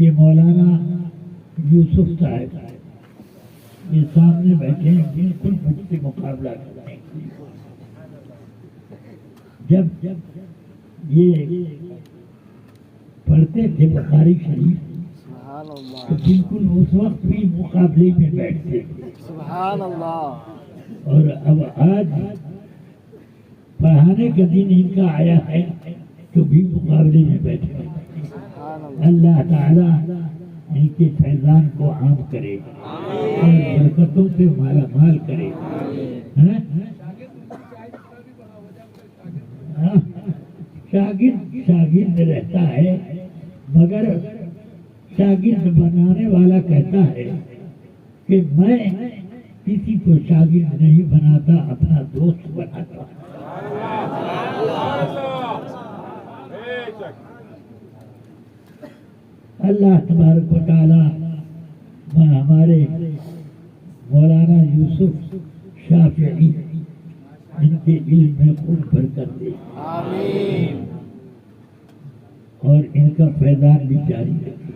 یہ مولانا یوسف صاحب یہ سامنے بیٹھے ہیں، بالکل مجھ سے مقابلہ کرنے کے لیے۔ جب یہ پڑھتے تھے بخاری شریف تو بالکل اس وقت بھی مقابلے میں بیٹھتے تھے، سبحان اللہ۔ اور اب آج پڑھانے کا دن ان کا آیا ہے تو بھی مقابلے میں بیٹھے ہیں۔ اللہ تعالیٰ ان کے فیضان کو عام کرے اور برکتوں سے مالا مال کرے۔ شاگرد رہتا ہے، مگر شاگرد بنانے والا کہتا ہے کہ میں کسی کو شاگرد نہیں بناتا، اپنا دوست بناتا ہوں۔ اللہ تبارک و تعالی ہمارے مولانا یوسف شافعی ان کے علم میں خوب برکت دے آمین اور ان کا فیضان بھی جاری رکھے۔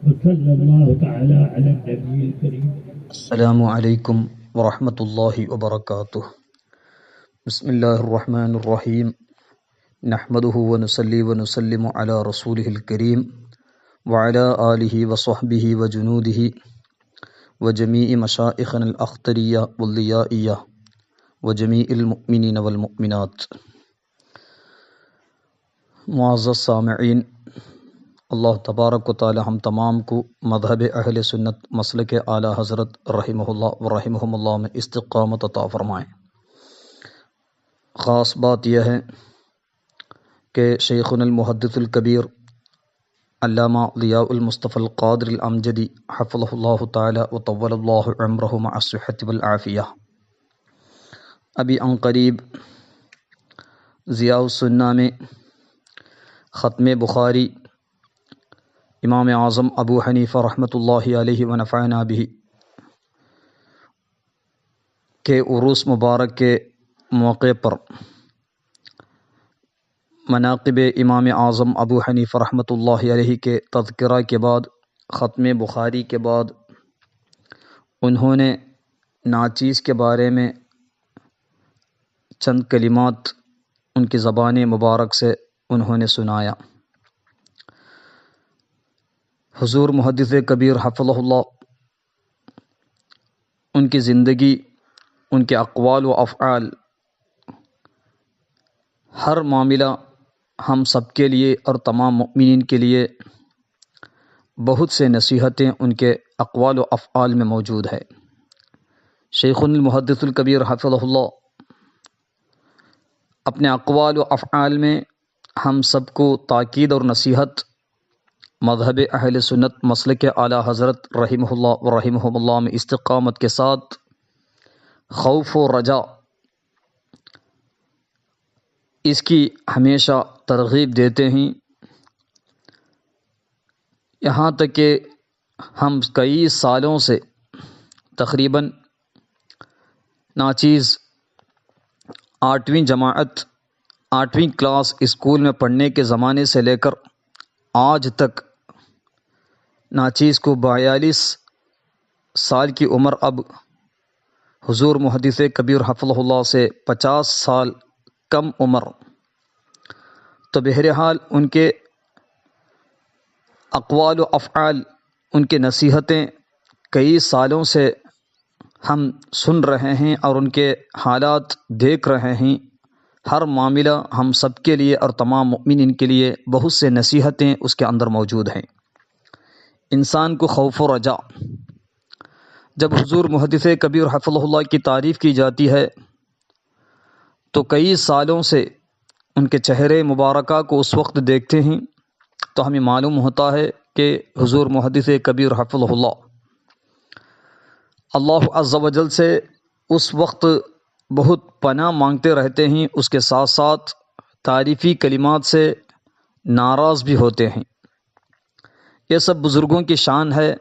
وصلی اللہ تعالی علی النبی الکریم۔ السلام علیکم ورحمۃ اللہ وبرکاتہ۔ بسم اللہ الرحمن الرحیم، نحمدہ ونصلی ونسلم علی رسولہ الکریم وعلی آلہ وصحبہ وجنودہ وجمیع مشائخنا الاختریہ والیائیہ وجمیع المؤمنین والمؤمنات۔ معزز سامعین، اللہ تبارک و تعالی ہم تمام کو مذہب اہل سنت مسلک اعلیٰ حضرت رحمہ اللہ و رحمہم اللہ میں استقامت عطا فرمائیں۔ خاص بات یہ ہے کہ شیخنا المحدث الکبیر علامہ ضیاء المصطفی القادر الامجدی حفظہ اللہ تعالی و طول اللہ عمرہ مع الصحۃ والعافیہ ابھی عنقریب ضیاء السنہ میں ختم بخاری امام اعظم ابو حنیفہ رحمۃ اللہ علیہ ونفعنا بہ کے عروس مبارک کے موقع پر مناقب امام اعظم ابو حنیفہ رحمۃ اللہ علیہ کے تذکرہ کے بعد، ختم بخاری کے بعد، انہوں نے ناچیز کے بارے میں چند کلمات ان کی زبان مبارک سے انہوں نے سنایا۔ حضور محدث کبیر حفظہ اللہ، ان کی زندگی، ان کے اقوال و افعال، ہر معاملہ ہم سب کے لیے اور تمام مؤمنین کے لیے بہت سے نصیحتیں ان کے اقوال و افعال میں موجود ہے۔ شیخنا المحدث الکبیر حفظہ اللہ اپنے اقوال و افعال میں ہم سب کو تاکید اور نصیحت مذہب اہل سنت مسلک اعلیٰ حضرت رحمہ اللہ و رحمہم اللہ میں استقامت کے ساتھ خوف و رجا اس کی ہمیشہ ترغیب دیتے ہیں، یہاں تک کہ ہم کئی سالوں سے تقریباً ناچیز 8ویں جماعت 8ویں کلاس اسکول میں پڑھنے کے زمانے سے لے کر آج تک ناچیز کو 42 سال کی عمر، اب حضور محدث کبیر حفظہ اللہ سے 50 سال کم عمر، تو بہرحال ان کے اقوال و افعال، ان کے نصیحتیں کئی سالوں سے ہم سن رہے ہیں اور ان کے حالات دیکھ رہے ہیں۔ ہر معاملہ ہم سب کے لیے اور تمام مؤمنین کے لیے بہت سے نصیحتیں اس کے اندر موجود ہیں۔ انسان کو خوف و رجا، جب حضور محدث کبیر حفظہ اللہ کی تعریف کی جاتی ہے تو کئی سالوں سے ان کے چہرے مبارکہ کو اس وقت دیکھتے ہیں تو ہمیں معلوم ہوتا ہے کہ حضور محدث کبیر حفظہ اللہ عز و جل سے اس وقت بہت پناہ مانگتے رہتے ہیں، اس کے ساتھ ساتھ تعریفی کلمات سے ناراض بھی ہوتے ہیں۔ یہ سب بزرگوں کی شان ہے،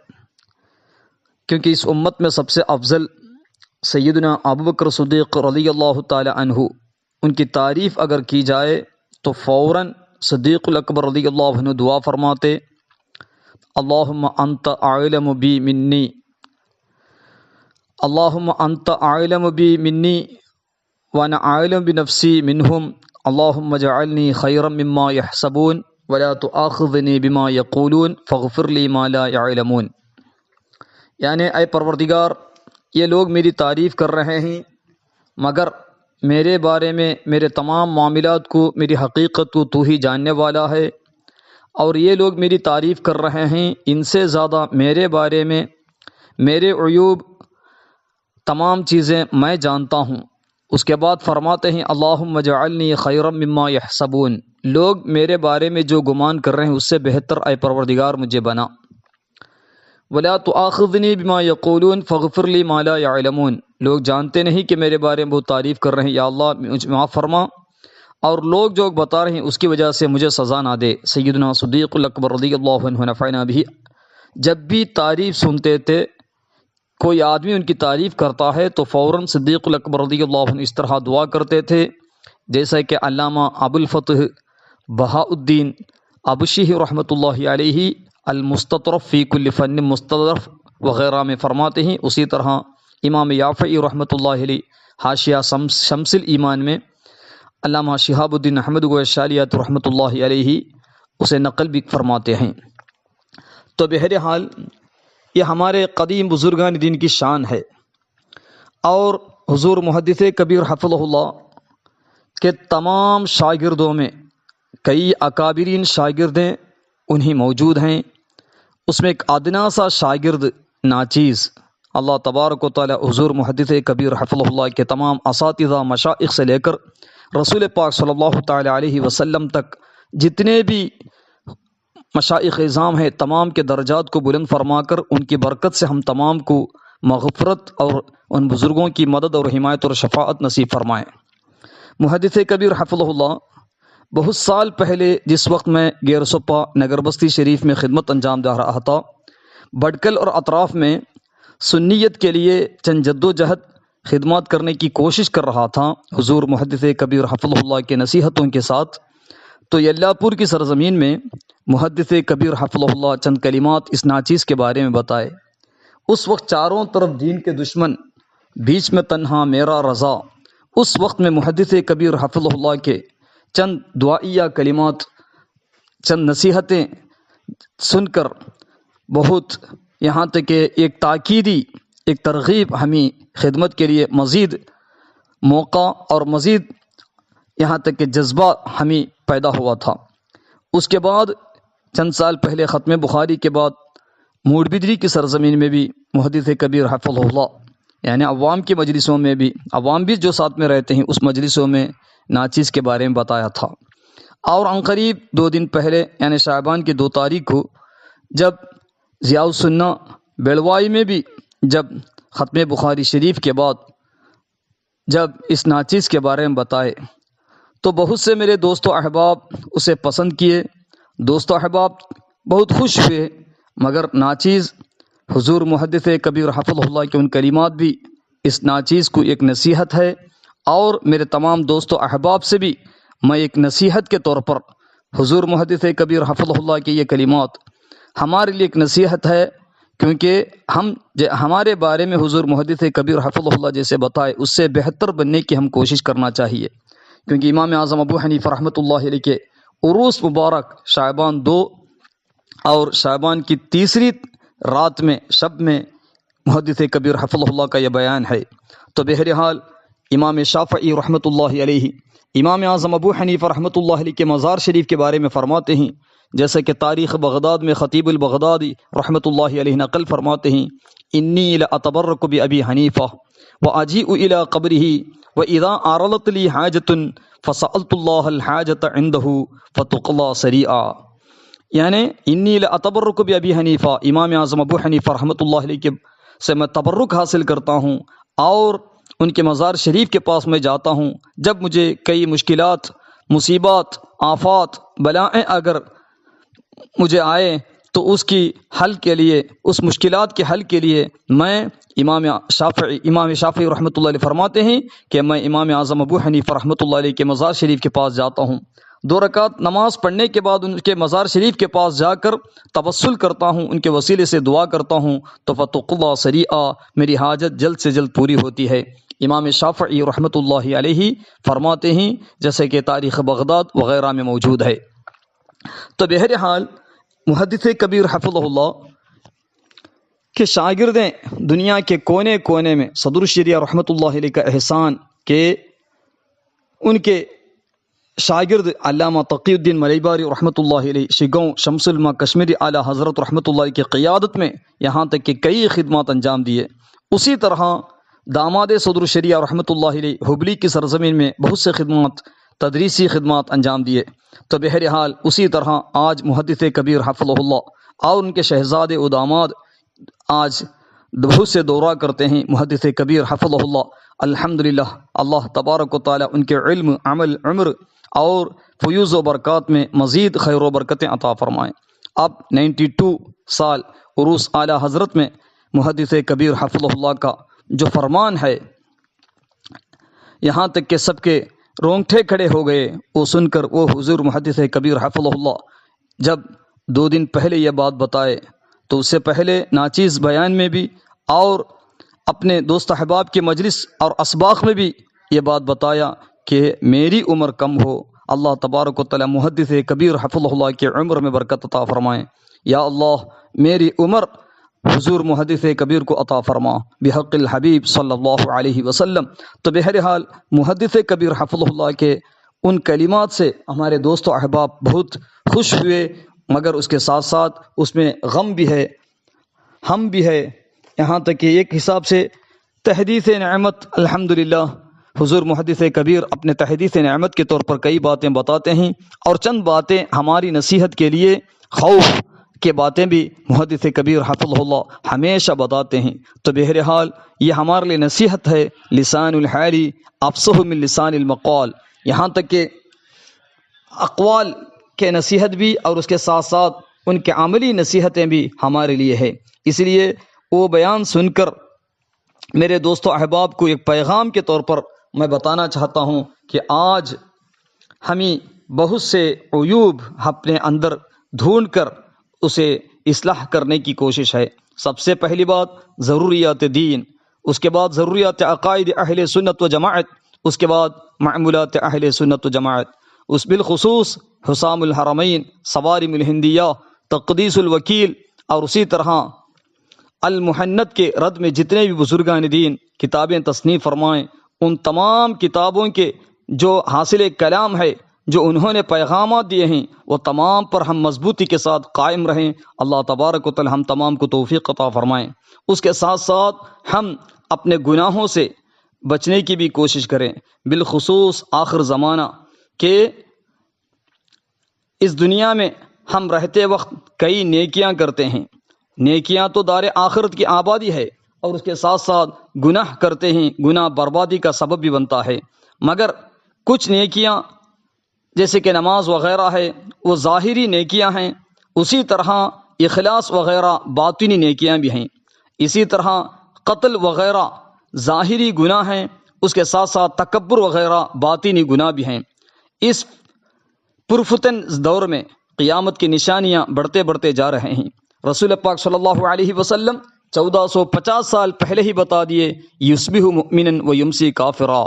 کیونکہ اس امت میں سب سے افضل سیدنا ابوبکر صدیق رضی اللہ تعالی عنہ، ان کی تعریف اگر کی جائے تو فوراً صدیق الاکبر رضی اللہ عنہ دعا فرماتے، اللہم انت اعلم بی منی اللہم انت اعلم بی منی وانا اعلم بنفسی منہم اللہم اجعلنی خیرا مما یحسبون ولا تؤاخذنی بما یقولون فاغفر لی ما لا یعلمون۔ یعنی اے پروردگار، یہ لوگ میری تعریف کر رہے ہیں مگر میرے بارے میں میرے تمام معاملات کو، میری حقیقت کو تو ہی جاننے والا ہے، اور یہ لوگ میری تعریف کر رہے ہیں ان سے زیادہ میرے بارے میں میرے عیوب تمام چیزیں میں جانتا ہوں۔ اس کے بعد فرماتے ہیں اللہم اجعلنی خیرا مما یحسبون، لوگ میرے بارے میں جو گمان کر رہے ہیں اس سے بہتر اے پروردگار مجھے بنا۔ ولا تؤاخذنی بما یقولون فاغفر لی ما لا یعلمون، لوگ جانتے نہیں کہ میرے بارے میں وہ تعریف کر رہے ہیں، یا اللہ مجھے معاف فرما، اور لوگ جو بتا رہے ہیں اس کی وجہ سے مجھے سزا نہ دے۔ سیدنا صدیق الاکبر رضی اللہ عنہ نفعنا بھی جب بھی تعریف سنتے تھے، کوئی آدمی ان کی تعریف کرتا ہے تو فوراً صدیق الاکبر رضی اللہ عنہ اس طرح دعا کرتے تھے جیسا کہ علامہ ابو الفتح بہاء الدین ابوشیح رحمۃ اللہ علیہ المستطرف فی کل فن مستدرف وغیرہ میں فرماتے ہیں۔ اسی طرح امام یافعی رحمۃ اللہ علیہ حاشیہ شمس الایمان میں علامہ شہاب الدین احمد گویشالیات رحمۃ اللہ علیہ اسے نقل بھی فرماتے ہیں۔ تو بہرحال یہ ہمارے قدیم بزرگان دین کی شان ہے، اور حضور محدث کبیر حفظہ اللہ کے تمام شاگردوں میں کئی اکابرین شاگردیں انہی موجود ہیں۔ اس میں ایک ادنا سا شاگرد ناچیز، اللہ تبارک و تعالی حضور محدث کبیر حفظہ اللہ کے تمام اساتذہ مشائخ سے لے کر رسول پاک صلی اللہ تعالی علیہ وسلم تک جتنے بھی مشائخ اعظام ہیں، تمام کے درجات کو بلند فرما کر ان کی برکت سے ہم تمام کو مغفرت اور ان بزرگوں کی مدد اور حمایت اور شفاعت نصیب فرمائیں۔ محدث کبیر حفظہ اللہ بہت سال پہلے جس وقت میں گیر سپا نگر بستی شریف میں خدمت انجام دے رہا تھا، بڑکل اور اطراف میں سنیت کے لیے چند جد و جہد خدمات کرنے کی کوشش کر رہا تھا حضور محدث کبیر حفظہ اللہ کے نصیحتوں کے ساتھ، تو یلا پور کی سرزمین میں محدث کبیر حفظہ اللہ چند کلمات اس ناچیز کے بارے میں بتائے۔ اس وقت چاروں طرف دین کے دشمن، بیچ میں تنہا میرا رضا، اس وقت میں محدث کبیر حفظہ اللہ کے چند دعائیہ کلمات، چند نصیحتیں سن کر بہت یہاں تک کہ ایک تاکیدی ایک ترغیب ہمیں خدمت کے لیے مزید موقع اور مزید یہاں تک کہ جذبہ ہمیں پیدا ہوا تھا۔ اس کے بعد چند سال پہلے ختم بخاری کے بعد موڑ بدری کی سرزمین میں بھی محدث کبیر حفظہ اللہ یعنی عوام کی مجلسوں میں بھی، عوام بھی جو ساتھ میں رہتے ہیں اس مجلسوں میں ناچیز کے بارے میں بتایا تھا۔ اور عنقریب 2 دن پہلے یعنی شعبان کی 2 تاریخ کو جب ضیاء السنہ بیلوائی میں بھی جب ختم بخاری شریف کے بعد جب اس ناچیز کے بارے میں بتائے تو بہت سے میرے دوست و احباب اسے پسند کیے، دوست و احباب بہت خوش ہوئے، مگر ناچیز حضور محدث کبیر حفظہ اللہ کے ان کلمات بھی اس ناچیز کو ایک نصیحت ہے، اور میرے تمام دوست و احباب سے بھی میں ایک نصیحت کے طور پر حضور محدث کبیر حفظہ اللہ کے یہ کلمات ہمارے لیے ایک نصیحت ہے، کیونکہ ہمارے بارے میں حضور محدث کبیر حفظہ اللہ جیسے بتائے اس سے بہتر بننے کی ہم کوشش کرنا چاہیے، کیونکہ امام اعظم ابو حنیفہ رحمۃ اللہ علیہ کے عروس مبارک شعبان 2 اور شعبان کی 3 رات میں شب میں محدث کبیر حفظہ اللہ کا یہ بیان ہے۔ تو بہرحال امام شافعی رحمۃ اللہ علیہ امام اعظم ابو حنیفہ رحمۃ اللہ علیہ کے مزار شریف کے بارے میں فرماتے ہیں، جیسا کہ تاریخ بغداد میں خطیب البغدادی رحمۃ اللہ علیہ نقل فرماتے ہیں، انی لاتبرک بابی حنیفہ واجیء الی قبرہ واذا عرضت لی حاجۃ فسألت اللہ الحاجۃ عنده فتقضى سریعا، یعنی انی لاتبرک بابی حنیفہ، امام اعظم ابو حنیفہ رحمۃ اللہ علیہ کے سے میں تبرک حاصل کرتا ہوں اور ان کے مزار شریف کے پاس میں جاتا ہوں جب مجھے کئی مشکلات، مصیبات، آفات، بلائیں اگر مجھے آئے تو اس کی حل کے لیے، اس مشکلات کے حل کے لیے میں امام شافعی رحمۃ اللہ علیہ فرماتے ہیں کہ میں امام اعظم ابو حنیفہ رحمۃ اللہ علیہ کے مزار شریف کے پاس جاتا ہوں 2 رکعت نماز پڑھنے کے بعد ان کے مزار شریف کے پاس جا کر توسل کرتا ہوں، ان کے وسیلے سے دعا کرتا ہوں تو فتقضی سریعا، میری حاجت جلد سے جلد پوری ہوتی ہے۔ امام شافعی رحمۃ اللہ علیہ فرماتے ہیں، جیسے کہ تاریخ بغداد وغیرہ میں موجود ہے۔ تو بہرحال محدث کبیر حفظہ اللہ کے شاگردیں دنیا کے کونے کونے میں، صدر الشریعہ رحمۃ اللہ علیہ کا احسان کہ ان کے شاگرد علامہ تقی الدین ملیباری رحمۃ اللہ علیہ شگوں شمس الما کشمیری اعلیٰ حضرت رحمۃ اللہ علیہ کی قیادت میں یہاں تک کہ کئی خدمات انجام دیے۔ اسی طرح داماد صدر الشریعہ رحمۃ اللہ علیہ حبلی کی سرزمین میں بہت سے خدمات، تدریسی خدمات انجام دیے۔ تو بہرحال اسی طرح آج محدث کبیر حفظہ اللہ اور ان کے شہزادے و داماد آج بہت سے دورہ کرتے ہیں۔ محدث کبیر حفظہ اللہ الحمدللہ، اللہ تبارک و تعالی ان کے علم، عمل، عمر اور فیوز و برکات میں مزید خیر و برکتیں عطا فرمائیں۔ اب 92 سال عروس اعلیٰ حضرت میں محدث کبیر حفظہ اللہ کا جو فرمان ہے، یہاں تک کہ سب کے رونگٹے کھڑے ہو گئے وہ سن کر۔ وہ حضور محدث کبیر حفظہ اللہ جب 2 دن پہلے یہ بات بتائے تو اس سے پہلے ناچیز بیان میں بھی اور اپنے دوست احباب کے مجلس اور اسباق میں بھی یہ بات بتایا کہ میری عمر کم ہو، اللہ تبارک و تعالی محدث کبیر حفظہ اللہ کے عمر میں برکت عطا فرمائیں۔ یا اللہ میری عمر حضور محدث کبیر کو عطا فرما بحق الحبیب صلی اللہ علیہ وسلم۔ تو بہرحال محدث کبیر حفظہ اللہ کے ان کلمات سے ہمارے دوست و احباب بہت خوش ہوئے، مگر اس کے ساتھ ساتھ اس میں غم بھی ہے، ہم بھی ہے، یہاں تک کہ ایک حساب سے تحدیث نعمت الحمدللہ حضور محدث کبیر اپنے تحدیث نعمت کے طور پر کئی باتیں بتاتے ہیں، اور چند باتیں ہماری نصیحت کے لیے خوف کے باتیں بھی محدث کبیر حفظہ اللہ ہمیشہ بتاتے ہیں۔ تو بہرحال یہ ہمارے لیے نصیحت ہے، لسان الحالی افصح من لسان المقال، یہاں تک کہ اقوال کے نصیحت بھی اور اس کے ساتھ ساتھ ان کے عملی نصیحتیں بھی ہمارے لیے ہے۔ اس لیے وہ بیان سن کر میرے دوستو احباب کو ایک پیغام کے طور پر میں بتانا چاہتا ہوں کہ آج ہمیں بہت سے عیوب اپنے اندر ڈھونڈ کر اسے اصلاح کرنے کی کوشش ہے۔ سب سے پہلی بات ضروریات دین، اس کے بعد ضروریات عقائد اہل سنت و جماعت، اس کے بعد معمولات اہل سنت و جماعت، اس بالخصوص حسام الحرمین، صوارم الہندیہ، تقدیس الوکیل، اور اسی طرح المحنت کے رد میں جتنے بھی بزرگان دین کتابیں تصنیف فرمائیں، ان تمام کتابوں کے جو حاصل کلام ہے، جو انہوں نے پیغامات دیے ہیں، وہ تمام پر ہم مضبوطی کے ساتھ قائم رہیں۔ اللہ تبارک و تعالی ہم تمام کو توفیق عطا فرمائیں۔ اس کے ساتھ ساتھ ہم اپنے گناہوں سے بچنے کی بھی کوشش کریں، بالخصوص آخر زمانہ کہ اس دنیا میں ہم رہتے وقت کئی نیکیاں کرتے ہیں، نیکیاں تو دار آخرت کی آبادی ہے، اور اس کے ساتھ ساتھ گناہ کرتے ہیں، گناہ بربادی کا سبب بھی بنتا ہے۔ مگر کچھ نیکیاں جیسے کہ نماز وغیرہ ہے وہ ظاہری نیکیاں ہیں، اسی طرح اخلاص وغیرہ باطنی نیکیاں بھی ہیں، اسی طرح قتل وغیرہ ظاہری گناہ ہیں، اس کے ساتھ ساتھ تکبر وغیرہ باطنی گناہ بھی ہیں۔ اس پرفتن دور میں قیامت کی نشانیاں بڑھتے بڑھتے جا رہے ہیں۔ رسول پاک صلی اللہ علیہ وسلم 1450 سال پہلے ہی بتا دیے، یصبح مؤمنا و یمسی کافرا،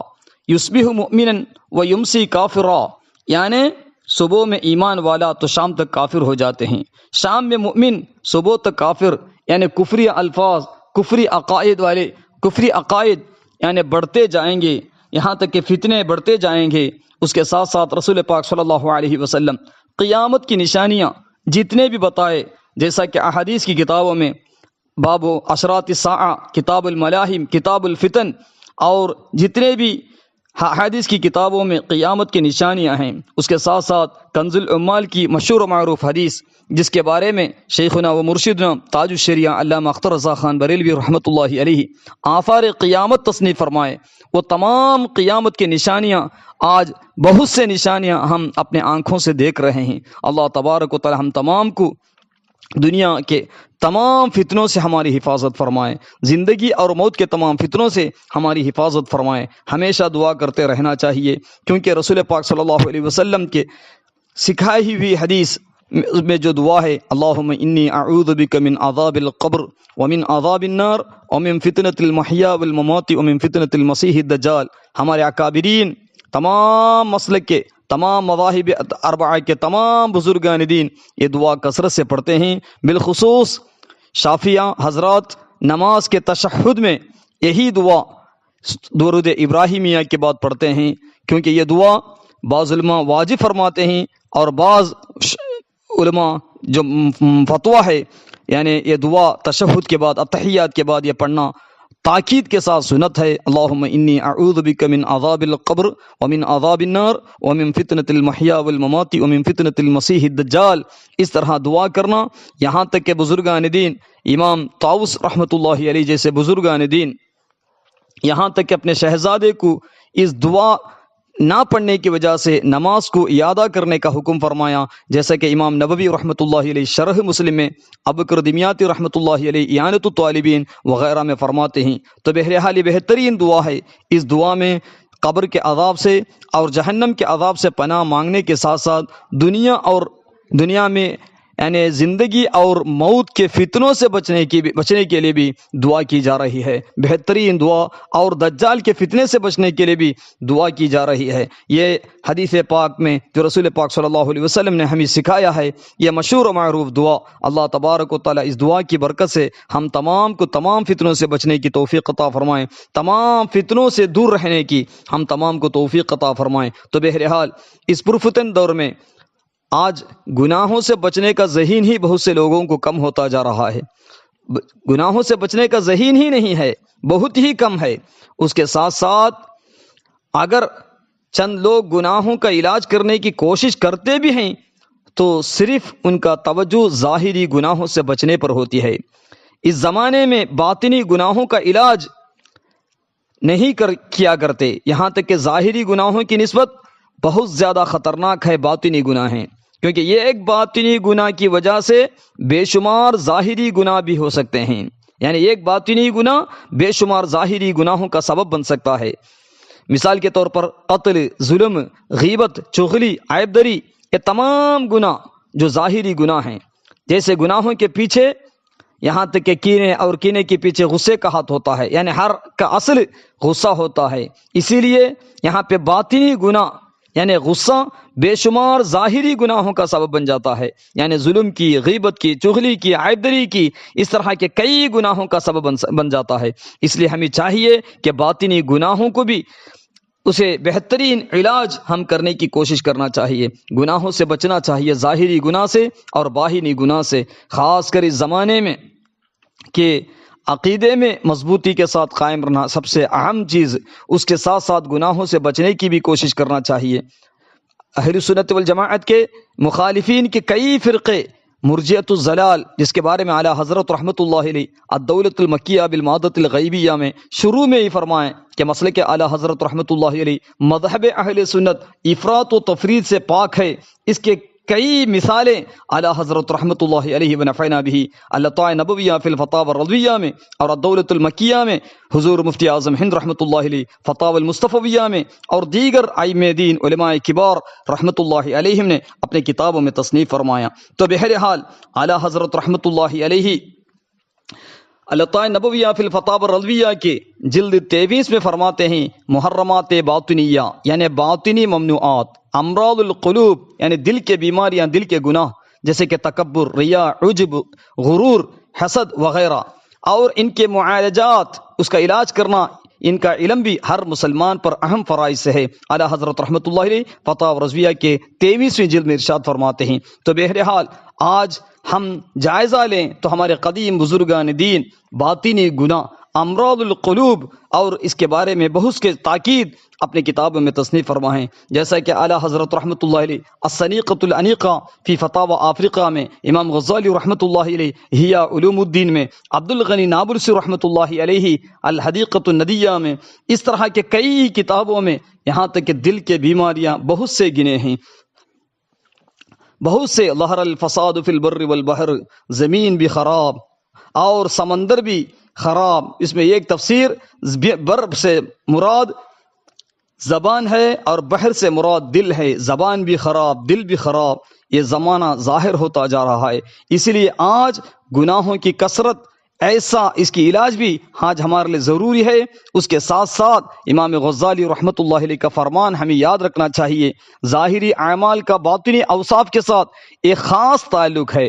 یصبح مؤمنا و یمسی کافرا، یعنی صبح میں ایمان والا تو شام تک کافر ہو جاتے ہیں، شام میں مؤمن صبح تک کافر، یعنی کفری الفاظ، کفری عقائد والے، کفری عقائد یعنی بڑھتے جائیں گے، یہاں تک کہ فتنے بڑھتے جائیں گے۔ اس کے ساتھ ساتھ رسول پاک صلی اللہ علیہ وسلم قیامت کی نشانیاں جتنے بھی بتائے، جیسا کہ احادیث کی کتابوں میں باب اشراط الساعہ، کتاب الملاحم، کتاب الفتن، اور جتنے بھی حدیث کی کتابوں میں قیامت کی نشانیاں ہیں، اس کے ساتھ ساتھ کنز العمال کی مشہور و معروف حدیث جس کے بارے میں شیخنا و مرشدنا تاج الشریعہ علامہ اختر رضا خان بریلوی رحمۃ اللہ علیہ آثار قیامت تصنیف فرمائے، وہ تمام قیامت کی نشانیاں آج بہت سے نشانیاں ہم اپنے آنکھوں سے دیکھ رہے ہیں۔ اللہ تبارک و تعالی ہم تمام کو دنیا کے تمام فتنوں سے ہماری حفاظت فرمائے، زندگی اور موت کے تمام فتنوں سے ہماری حفاظت فرمائے۔ ہمیشہ دعا کرتے رہنا چاہیے، کیونکہ رسول پاک صلی اللہ علیہ وسلم کے سکھائی ہوئی حدیث میں جو دعا ہے، اللہم انی اعوذ بک من عذاب القبر ومن عذاب النار ومن فتنة المحیا والممات ومن فتنة المسیح الدجال، ہمارے اکابرین، تمام مسلک کے، تمام مذاہب اربعہ کے تمام بزرگان دین یہ دعا کثرت سے پڑھتے ہیں۔ بالخصوص شافعیہ حضرات نماز کے تشہد میں یہی دعا درود ابراہیمیہ کے بعد پڑھتے ہیں، کیونکہ یہ دعا بعض علماء واجب فرماتے ہیں اور بعض علماء جو فتویٰ ہے، یعنی یہ دعا تشہد کے بعد اتحیات کے بعد یہ پڑھنا تاکید کے ساتھ سنت ہے۔ اللہم انی اعوذ بک من عذاب القبر ومن عذاب النار ومن فتنة المحیا والممات ومن فتنة المسیح الدجال، اس طرح دعا کرنا۔ یہاں تک کہ بزرگان دین امام طاؤس رحمۃ اللہ علیہ جیسے بزرگان دین یہاں تک کہ اپنے شہزادے کو اس دعا نہ پڑھنے کی وجہ سے نماز کو اعادہ کرنے کا حکم فرمایا، جیسا کہ امام نووی رحمۃ اللہ علیہ شرح مسلم میں، ابوبکر دمیاطی رحمۃ اللہ علیہ اعانۃ الطالبین وغیرہ میں فرماتے ہیں۔ تو بہرحال یہ بہترین دعا ہے۔ اس دعا میں قبر کے عذاب سے اور جہنم کے عذاب سے پناہ مانگنے کے ساتھ ساتھ دنیا میں یعنی زندگی اور موت کے فتنوں سے بچنے کے لیے بھی دعا کی جا رہی ہے، بہترین دعا، اور دجال کے فتنے سے بچنے کے لیے بھی دعا کی جا رہی ہے۔ یہ حدیث پاک میں جو رسول پاک صلی اللہ علیہ وسلم نے ہمیں سکھایا ہے، یہ مشہور و معروف دعا، اللہ تبارک و تعالیٰ اس دعا کی برکت سے ہم تمام کو تمام فتنوں سے بچنے کی توفیق عطا فرمائیں، تمام فتنوں سے دور رہنے کی ہم تمام کو توفیق عطا فرمائیں۔ تو بہرحال اس پرفتن دور میں آج گناہوں سے بچنے کا ذہین ہی بہت سے لوگوں کو کم ہوتا جا رہا ہے، گناہوں سے بچنے کا ذہین ہی نہیں ہے، بہت ہی کم ہے۔ اس کے ساتھ ساتھ اگر چند لوگ گناہوں کا علاج کرنے کی کوشش کرتے بھی ہیں تو صرف ان کا توجہ ظاہری گناہوں سے بچنے پر ہوتی ہے۔ اس زمانے میں باطنی گناہوں کا علاج نہیں کیا کرتے، یہاں تک کہ ظاہری گناہوں کی نسبت بہت زیادہ خطرناک ہے باطنی گناہ ہیں، کیونکہ یہ ایک باطنی گناہ کی وجہ سے بے شمار ظاہری گناہ بھی ہو سکتے ہیں، یعنی ایک باطنی گناہ بے شمار ظاہری گناہوں کا سبب بن سکتا ہے۔ مثال کے طور پر قتل، ظلم، غیبت، چغلی، عیب دری، یہ تمام گناہ جو ظاہری گناہ ہیں، جیسے گناہوں کے پیچھے یہاں تک کہ کینے اور کینے کے پیچھے غصے کا ہاتھ ہوتا ہے، یعنی ہر کا اصل غصہ ہوتا ہے، اسی لیے یہاں پہ باطنی گناہ یعنی غصہ بے شمار ظاہری گناہوں کا سبب بن جاتا ہے، یعنی ظلم کی، غیبت کی، چغلی کی، عیب دری کی، اس طرح کے کئی گناہوں کا سبب بن جاتا ہے۔ اس لیے ہمیں چاہیے کہ باطنی گناہوں کو بھی اسے بہترین علاج ہم کرنے کی کوشش کرنا چاہیے، گناہوں سے بچنا چاہیے، ظاہری گناہ سے اور باطنی گناہ سے، خاص کر اس زمانے میں کہ عقیدے میں مضبوطی کے ساتھ قائم رہنا سب سے اہم چیز، اس کے ساتھ ساتھ گناہوں سے بچنے کی بھی کوشش کرنا چاہیے۔ اہل سنت والجماعت کے مخالفین کے کئی فرقے، مرجئۃ الضلال، جس کے بارے میں اعلیٰ حضرت رحمۃ اللہ علیہ الدولۃ المکیہ بالمادۃ الغیبیہ میں شروع میں ہی فرمائیں کہ مسلک اعلیٰ حضرت رحمۃ اللہ علیہ مذہب اہل سنت افراط و تفرید سے پاک ہے۔ اس کے کئی مثالیں اعلیٰ حضرت رحمۃ اللہ علیہ ونفعنا بھی اللطائع نبویہ فی الفتاوی الرضویہ میں اور الدولۃ المکیہ میں، حضور مفتی اعظم ہند رحمۃ اللہ علیہ فتاوی المصطفیہ میں، اور دیگر ائمہ دین علماء کبار رحمۃ اللہ علیہم نے اپنے کتابوں میں تصنیف فرمایا۔ تو بہرحال اعلیٰ حضرت رحمۃ اللہ علیہ اللطائع نبویہ فی الفتاوی الرضویہ کے جلد 23 میں فرماتے ہیں، محرمات باطنیہ یعنی باطنی ممنوعات، امراض القلوب یعنی دل کے بیماریاں، دل کے گناہ، جیسے کہ تکبر، ریا، عجب، غرور، حسد وغیرہ، اور ان کے معالجات، اس کا علاج کرنا، ان کا علم بھی ہر مسلمان پر اہم فرائض سے ہے۔ اعلیٰ حضرت رحمۃ اللہ علیہ فتاوی رضویہ کے 23ویں جلد میں ارشاد فرماتے ہیں۔ تو بہرحال آج ہم جائزہ لیں تو ہمارے قدیم بزرگان دین باطنی گناہ، امراض القلوب اور اس کے بارے میں بہت کے تاکید اپنے کتابوں میں تصنیف فرمائیں، جیسا کہ اعلیٰ حضرت رحمۃ اللہ علیہ السنیقۃ الانیقہ فی فتاوی افریقہ میں، امام غزالی رحمۃ اللہ علیہ احیاء علوم الدین میں، عبد الغنی نابلسی رحمۃ اللہ علیہ الحدیقۃ الندیہ میں، اس طرح کے کئی کتابوں میں یہاں تک کہ دل کے بیماریاں بہت سے گنے ہیں، بہت سے۔ ظہر الفساد فی البر والبحر، زمین بھی خراب اور سمندر بھی خراب۔ اس میں ایک تفسیر بر سے مراد زبان ہے اور بحر سے مراد دل ہے، زبان بھی خراب دل بھی خراب، یہ زمانہ ظاہر ہوتا جا رہا ہے۔ اسی لیے آج گناہوں کی کثرت ایسا، اس کی علاج بھی آج ہمارے لیے ضروری ہے۔ اس کے ساتھ ساتھ امام غزالی رحمۃ اللہ علیہ کا فرمان ہمیں یاد رکھنا چاہیے، ظاہری اعمال کا باطنی اوصاف کے ساتھ ایک خاص تعلق ہے۔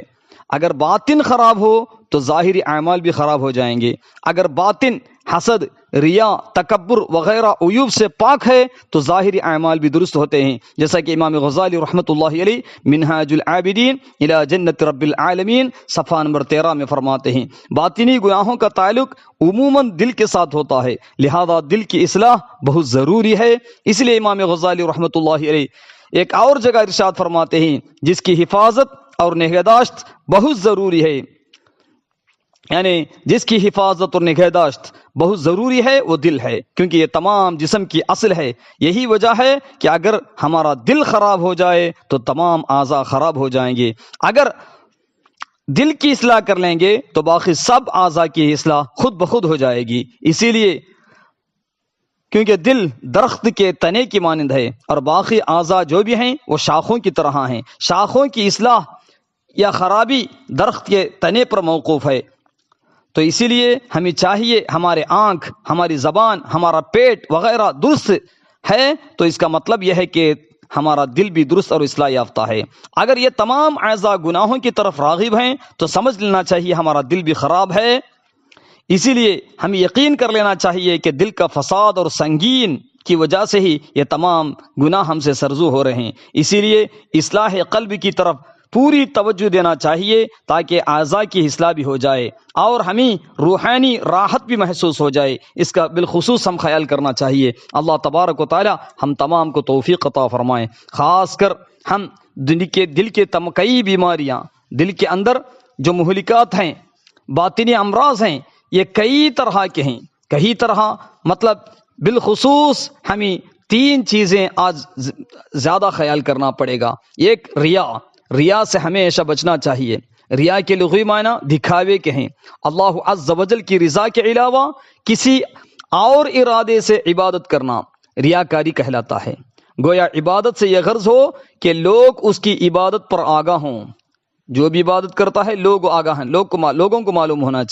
اگر باطن خراب ہو تو ظاہری اعمال بھی خراب ہو جائیں گے۔ اگر باطن حسد، ریا، تکبر وغیرہ عیوب سے پاک ہے تو ظاہری اعمال بھی درست ہوتے ہیں، جیسا کہ امام غزالی رحمۃ اللہ علیہ منہاج العابدین الی جنت رب العالمین صفحہ نمبر 13 میں فرماتے ہیں۔ باطنی گناہوں کا تعلق عموماً دل کے ساتھ ہوتا ہے، لہذا دل کی اصلاح بہت ضروری ہے۔ اس لیے امام غزالی رحمۃ اللہ علیہ ایک اور جگہ ارشاد فرماتے ہیں جس کی حفاظت اور نگہداشت بہت ضروری ہے، یعنی جس کی حفاظت اور نگہداشت بہت ضروری ہے وہ دل ہے، کیونکہ یہ تمام جسم کی اصل ہے۔ یہی وجہ ہے کہ اگر ہمارا دل خراب ہو جائے تو تمام اعضاء خراب ہو جائیں گے۔ اگر دل کی اصلاح کر لیں گے تو باقی سب اعضاء کی اصلاح خود بخود ہو جائے گی۔ اسی لیے کیونکہ دل درخت کے تنے کی مانند ہے اور باقی اعضاء جو بھی ہیں وہ شاخوں کی طرح ہیں۔ شاخوں کی اصلاح یا خرابی درخت کے تنے پر موقوف ہے، تو اسی لیے ہمیں چاہیے ہمارے آنکھ، ہماری زبان، ہمارا پیٹ وغیرہ درست ہے تو اس کا مطلب یہ ہے کہ ہمارا دل بھی درست اور اصلاح یافتہ ہے۔ اگر یہ تمام اعضاء گناہوں کی طرف راغب ہیں تو سمجھ لینا چاہیے ہمارا دل بھی خراب ہے۔ اسی لیے ہمیں یقین کر لینا چاہیے کہ دل کا فساد اور سنگین کی وجہ سے ہی یہ تمام گناہ ہم سے سرزو ہو رہے ہیں۔ اسی لیے اصلاح قلب کی طرف پوری توجہ دینا چاہیے تاکہ اعضاء کی اصلاح بھی ہو جائے اور ہمیں روحانی راحت بھی محسوس ہو جائے، اس کا بالخصوص ہم خیال کرنا چاہیے۔ اللہ تبارک و تعالی ہم تمام کو توفیق عطا فرمائے۔ خاص کر ہم دل کے کئی بیماریاں، دل کے اندر جو مہلکات ہیں، باطنی امراض ہیں، یہ کئی طرح کے ہیں، کئی طرح مطلب بالخصوص ہمیں 3 چیزیں آج زیادہ خیال کرنا پڑے گا۔ ایک ریا سے ہمیشہ بچنا چاہیے۔ ریا کے لغوی معنی دکھاوے کے ہیں، اللہ عز و جل کی رضا کے علاوہ کسی اور ارادے سے عبادت کرنا ریاکاری کہلاتا ہے۔ گویا عبادت سے یہ غرض ہو کہ لوگ اس کی عبادت پر آگاہ ہوں، جو بھی عبادت کرتا ہے لوگ آگاہ ہیں، لوگوں کو معلوم ہونا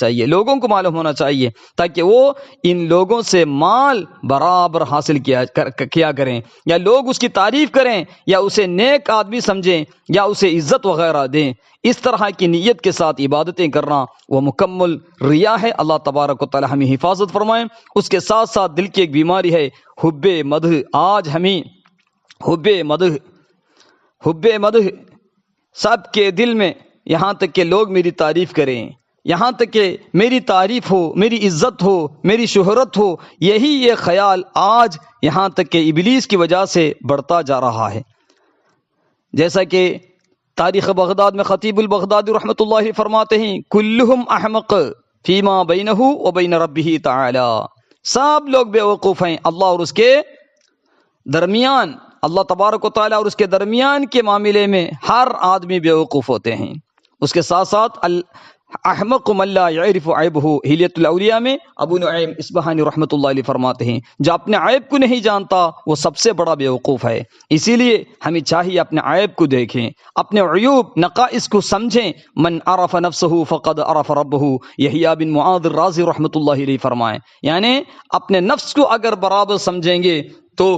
چاہیے تاکہ وہ ان لوگوں سے مال برابر حاصل کیا کریں، یا لوگ اس کی تعریف کریں، یا اسے نیک آدمی سمجھیں، یا اسے عزت وغیرہ دیں۔ اس طرح کی نیت کے ساتھ عبادتیں کرنا وہ مکمل ریا ہے۔ اللہ تبارک و تعالی ہمیں حفاظت فرمائیں۔ اس کے ساتھ ساتھ دل کی ایک بیماری ہے حب مدح۔ آج ہمیں حب مدح سب کے دل میں، یہاں تک کہ لوگ میری تعریف کریں، یہاں تک کہ میری تعریف ہو، میری عزت ہو، میری شہرت ہو، یہ خیال آج یہاں تک کہ ابلیس کی وجہ سے بڑھتا جا رہا ہے۔ جیسا کہ تاریخ بغداد میں خطیب البغدادی رحمۃ اللہ علیہ فرماتے ہیں کلہم احمق فیما بینہ و بین ربہ تعالی، سب لوگ بے وقوف ہیں اللہ اور اس کے درمیان، اللہ تبارک و تعالیٰ اور اس کے درمیان کے معاملے میں ہر آدمی بے وقوف ہوتے ہیں۔ اس کے ساتھ ساتھ احمق من لا يعرف عیبہ، حلیۃ الاولیاء میں ابو نعیم اصبہانی رحمۃ اللہ علیہ فرماتے ہیں جو اپنے عیب کو نہیں جانتا وہ سب سے بڑا بے وقوف ہے۔ اسی لیے ہمیں چاہیے اپنے عیب کو دیکھیں، اپنے عیوب نقائص کو سمجھیں۔ من عرف نفسہ فقد عرف ربہ، یحییٰ بن معاذ الرازی رحمۃ اللہ علیہ فرمائیں، یعنی اپنے نفس کو اگر برابر سمجھیں گے تو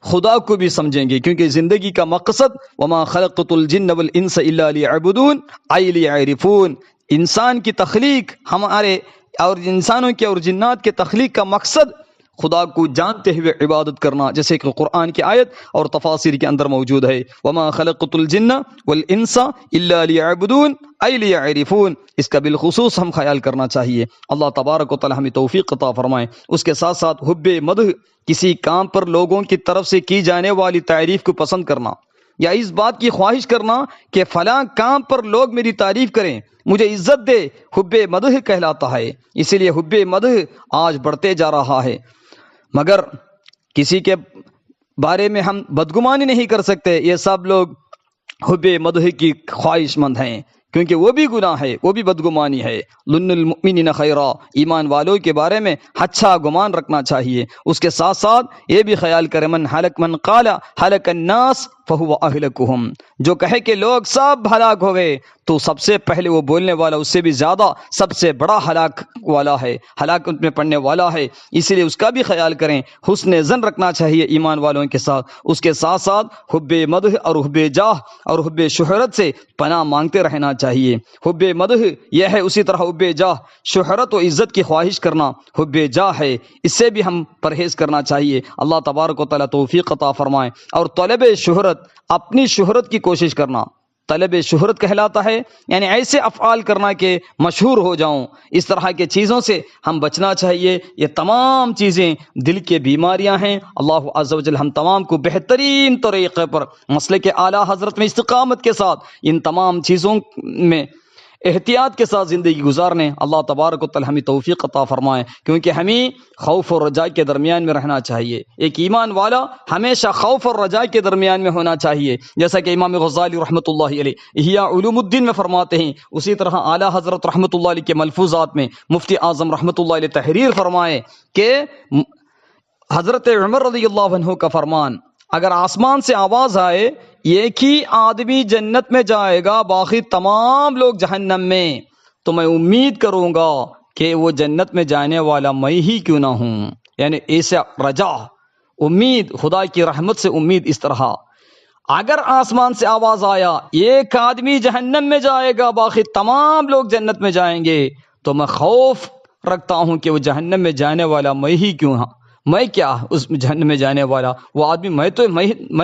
خدا کو بھی سمجھیں گے، کیونکہ زندگی کا مقصد وما خلقت الجن والانس الا لیعبدون ای لیعرفون، انسان کی تخلیق ہمارے اور انسانوں کے اور جنات کے تخلیق کا مقصد خدا کو جانتے ہوئے عبادت کرنا، جیسے کہ قرآن کی آیت اور تفاسیر کے اندر موجود ہے وما خلقت الجن والانس الا لیعبدون ای لیعرفون، اس کا بالخصوص ہم خیال کرنا چاہیے۔ اللہ تبارک و تعالی ہمیں توفیق عطا فرمائے۔ اس کے ساتھ ساتھ حب مدح، کسی کام پر لوگوں کی طرف سے کی جانے والی تعریف کو پسند کرنا، یا اس بات کی خواہش کرنا کہ فلاں کام پر لوگ میری تعریف کریں، مجھے عزت دے، حب مدح کہلاتا ہے۔ اسی لیے حب مدح آج بڑھتے جا رہا ہے، مگر کسی کے بارے میں ہم بدگمانی نہیں کر سکتے، یہ سب لوگ حب مدح کی خواہش مند ہیں، کیونکہ وہ بھی گناہ ہے، وہ بھی بدگمانی ہے۔ لن المؤمنین خیرا، ایمان والوں کے بارے میں اچھا گمان رکھنا چاہیے۔ اس کے ساتھ ساتھ یہ بھی خیال کرے من قال ہلک الناس فہو اہلکہم، جو کہے کہ لوگ سب ہلاک ہو گئے تو سب سے پہلے وہ بولنے والا اس سے بھی زیادہ سب سے بڑا ہلاک والا ہے، ہلاکت میں پڑنے والا ہے، اسی لیے اس کا بھی خیال کریں۔ حسن ظن رکھنا چاہیے ایمان والوں کے ساتھ۔ اس کے ساتھ ساتھ حب مدح اور حب جاہ اور حب شہرت سے پناہ مانگتے رہنا چاہیے۔ حب مدح یہ ہے، اسی طرح حب جاہ شہرت و عزت کی خواہش کرنا حب جاہ ہے، اس سے بھی ہم پرہیز کرنا چاہیے۔ اللہ تبارک و تعالیٰ توفیق عطا فرمائے۔ اور طلب شہرت، اپنی شہرت کی کوشش کرنا طلب شہرت کہلاتا ہے، یعنی ایسے افعال کرنا کہ مشہور ہو جاؤں، اس طرح کے چیزوں سے ہم بچنا چاہیے۔ یہ تمام چیزیں دل کے بیماریاں ہیں۔ اللہ عز و جل ہم تمام کو بہترین طریقے پر مسلک اعلیٰ حضرت میں استقامت کے ساتھ ان تمام چیزوں میں احتیاط کے ساتھ زندگی گزارنے اللہ تبارک و تعالی ہمیں توفیق عطا فرمائے، کیونکہ ہمیں خوف اور رجاء کے درمیان میں رہنا چاہیے۔ ایک ایمان والا ہمیشہ خوف اور رجاء کے درمیان میں ہونا چاہیے، جیسا کہ امام غزالی رحمۃ اللہ علیہ احیاء علوم الدین میں فرماتے ہیں، اسی طرح اعلیٰ حضرت رحمۃ اللہ علیہ کے ملفوظات میں مفتی اعظم رحمۃ اللہ علیہ تحریر فرمائے کہ حضرت عمر رضی اللہ عنہ کا فرمان، اگر آسمان سے آواز آئے ایک ہی آدمی جنت میں جائے گا باقی تمام لوگ جہنم میں، تو میں امید کروں گا کہ وہ جنت میں جانے والا میں ہی کیوں نہ ہوں۔ یعنی ایسا رجا، امید، خدا کی رحمت سے امید اس طرح۔ اگر آسمان سے آواز آیا ایک آدمی جہنم میں جائے گا باقی تمام لوگ جنت میں جائیں گے، تو میں خوف رکھتا ہوں کہ وہ جہنم میں جانے والا میں ہی کیوں ہوں، میں کیا اس جہنم میں جانے والا وہ آدمی، میں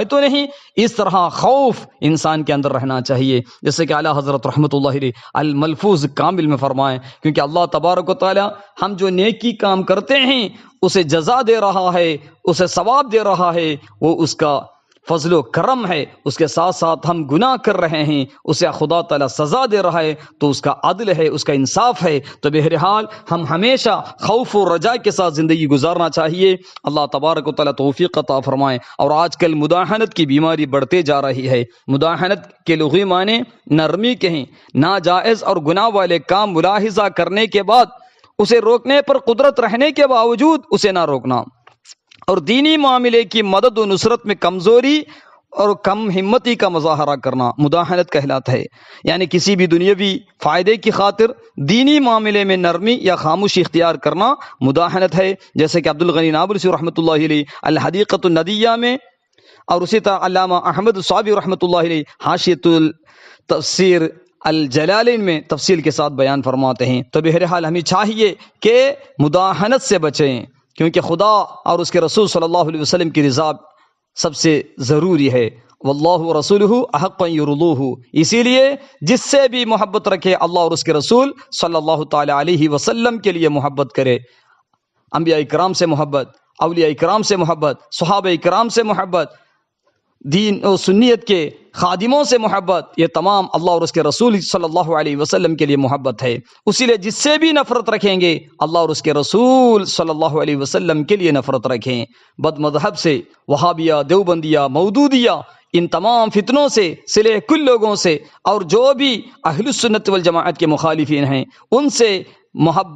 تو نہیں۔ اس طرح خوف انسان کے اندر رہنا چاہیے، جیسے کہ اعلیٰ حضرت رحمۃ اللہ علیہ الملفوظ کامل میں فرمائیں، کیونکہ اللہ تبارک و تعالی ہم جو نیکی کام کرتے ہیں اسے جزا دے رہا ہے، اسے ثواب دے رہا ہے، وہ اس کا فضل و کرم ہے۔ اس کے ساتھ ساتھ ہم گناہ کر رہے ہیں، اسے خدا تعالیٰ سزا دے رہا ہے، تو اس کا عدل ہے، اس کا انصاف ہے۔ تو بہرحال ہم ہمیشہ خوف و رجاء کے ساتھ زندگی گزارنا چاہیے۔ اللہ تبارک و تعالیٰ توفیق عطا فرمائے۔ اور آج کل مداحنت کی بیماری بڑھتے جا رہی ہے۔ مداحنت کے لغوی معنی نرمی کہیں، ناجائز اور گناہ والے کام ملاحظہ کرنے کے بعد اسے روکنے پر قدرت رہنے کے باوجود اسے نہ روکنا، اور دینی معاملے کی مدد و نصرت میں کمزوری اور کم ہمتی کا مظاہرہ کرنا مداحنت کہلاتا ہے۔ یعنی کسی بھی دنیاوی فائدے کی خاطر دینی معاملے میں نرمی یا خاموشی اختیار کرنا مداحنت ہے، جیسے کہ عبدالغنی نابلسی رحمۃ اللہ علیہ الحدیقۃ الندیہ میں، اور اسی طرح علامہ احمد صابی رحمۃ اللہ علیہ حاشیۃ التفسیر الجلالین میں تفصیل کے ساتھ بیان فرماتے ہیں۔ تو بہرحال ہمیں چاہیے کہ مداحنت سے بچیں، کیونکہ خدا اور اس کے رسول صلی اللہ علیہ وسلم کی رضا سب سے ضروری ہے۔ واللہ رسولہ احق ان یرضوہ، اسی لیے جس سے بھی محبت رکھے اللہ اور اس کے رسول صلی اللہ تعالی علیہ وسلم کے لیے محبت کرے۔ انبیاء کرام سے محبت، اولیاء کرام سے محبت، صحابہ کرام سے محبت، دین و سنیت کے خادموں سے محبت، یہ تمام اللہ اور اس کے رسول صلی اللہ علیہ وسلم کے لیے محبت ہے۔ اسی لیے جس سے بھی نفرت رکھیں گے اللہ اور اس کے رسول صلی اللہ علیہ وسلم کے لیے نفرت رکھیں۔ بد مذہب سے، وہابیہ، دیوبندیہ، مودودیہ، ان تمام فتنوں سے، صلح کل لوگوں سے، اور جو بھی اہل السنت والجماعت کے مخالفین ہیں ان سے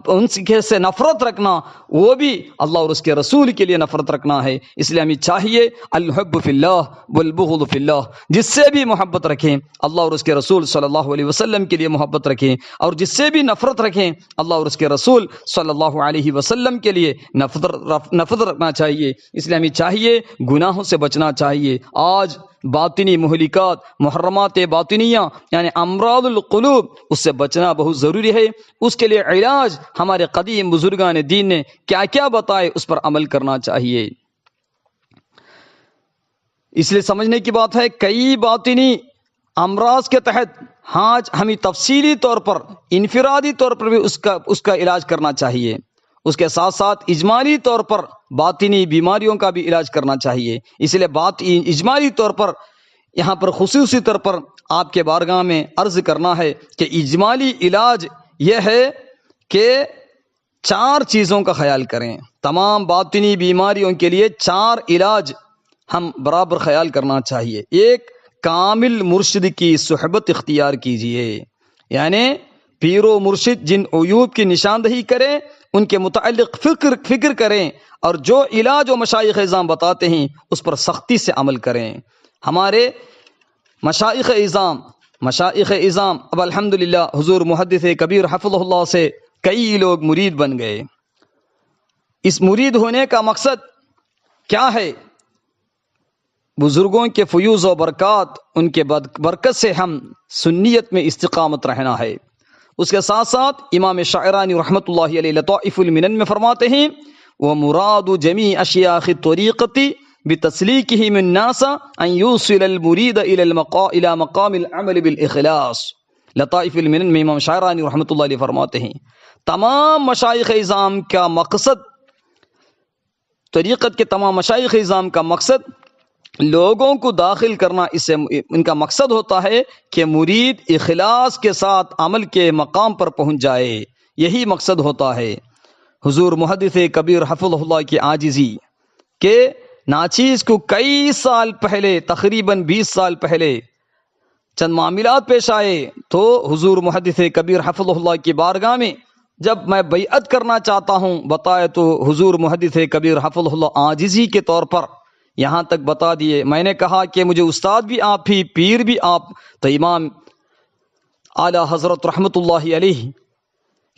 ان سے نفرت رکھنا، وہ بھی اللہ اور اس کے رسول کے لیے نفرت رکھنا ہے۔ اس لیے ہمیں چاہیے الحب فی اللہ والبغض فی اللہ، جس سے بھی محبت رکھیں اللہ اور اس کے رسول صلی اللہ علیہ وسلم کے لیے محبت رکھیں، اور جس سے بھی نفرت رکھیں اللہ اور اس کے رسول صلی اللہ علیہ وسلم کے لیے نفرت رکھنا چاہیے۔ اس لیے ہمیں چاہیے گناہوں سے بچنا چاہیے۔ آج باطنی مہلکات، محرمات باطنیہ یعنی امراض القلوب، اس سے بچنا بہت ضروری ہے۔ اس کے لیے علاج ہمارے قدیم بزرگان دین نے کیا کیا بتائے اس پر عمل کرنا چاہیے۔ اس لیے سمجھنے کی بات ہے، کئی باطنی امراض کے تحت آج ہمیں تفصیلی طور پر، انفرادی طور پر بھی اس کا علاج کرنا چاہیے۔ اس کے ساتھ ساتھ اجمالی طور پر باطنی بیماریوں کا بھی علاج کرنا چاہیے۔ اس لیے اجمالی طور پر یہاں پر خصوصی طور پر آپ کے بارگاہ میں عرض کرنا ہے کہ اجمالی علاج یہ ہے کہ 4 چیزوں کا خیال کریں۔ تمام باطنی بیماریوں کے لیے 4 علاج ہم برابر خیال کرنا چاہیے۔ ایک، کامل مرشد کی صحبت اختیار کیجئے، یعنی پیر و مرشد جن عیوب کی نشاندہی کریں ان کے متعلق فکر کریں اور جو علاج و مشائخ اعظام بتاتے ہیں اس پر سختی سے عمل کریں۔ ہمارے مشائخ اعظام اب الحمدللہ حضور محدث کبیر حفظہ اللہ سے کئی لوگ مرید بن گئے۔ اس مرید ہونے کا مقصد کیا ہے؟ بزرگوں کے فیوز و برکات، ان کے برکت سے ہم سنیت میں استقامت رہنا ہے۔ اس کے ساتھ ساتھ امام شاعرانی رحمۃ اللہ علیہ لطائف المنن میں فرماتے ہیں وَمُرَادُ جَمِيعِ أَشْيَاخِ الطَّرِيقَةِ بِتَسْلِيكِهِمُ النَّاسَ أَنْ يُوصِلَ الْمُرِيدَ إِلَى مَقَامِ الْعَمَلِ بِالْإِخْلَاصِ۔ لطائف المنن میں امام شاعرانی رحمۃ اللہ علیہ فرماتے ہیں تمام مشائخ اعظام کا مقصد، طریقت کے تمام مشائخ اعظام کا مقصد لوگوں کو داخل کرنا، اس سے ان کا مقصد ہوتا ہے کہ مرید اخلاص کے ساتھ عمل کے مقام پر پہنچ جائے، یہی مقصد ہوتا ہے۔ حضور محدث کبیر حفظہ اللہ کی عاجزی کہ ناچیز کو کئی سال پہلے، تقریباً 20 سال پہلے چند معاملات پیش آئے تو حضور محدث کبیر حفظہ اللہ کی بارگاہ میں جب میں بیعت کرنا چاہتا ہوں بتائے تو حضور محدث کبیر حفظہ اللہ عاجزی کے طور پر یہاں تک بتا دیے۔ میں نے کہا کہ مجھے استاد بھی آپ ہی، پیر بھی آپ، تو امام اعلیٰ حضرت رحمت اللہ علیہ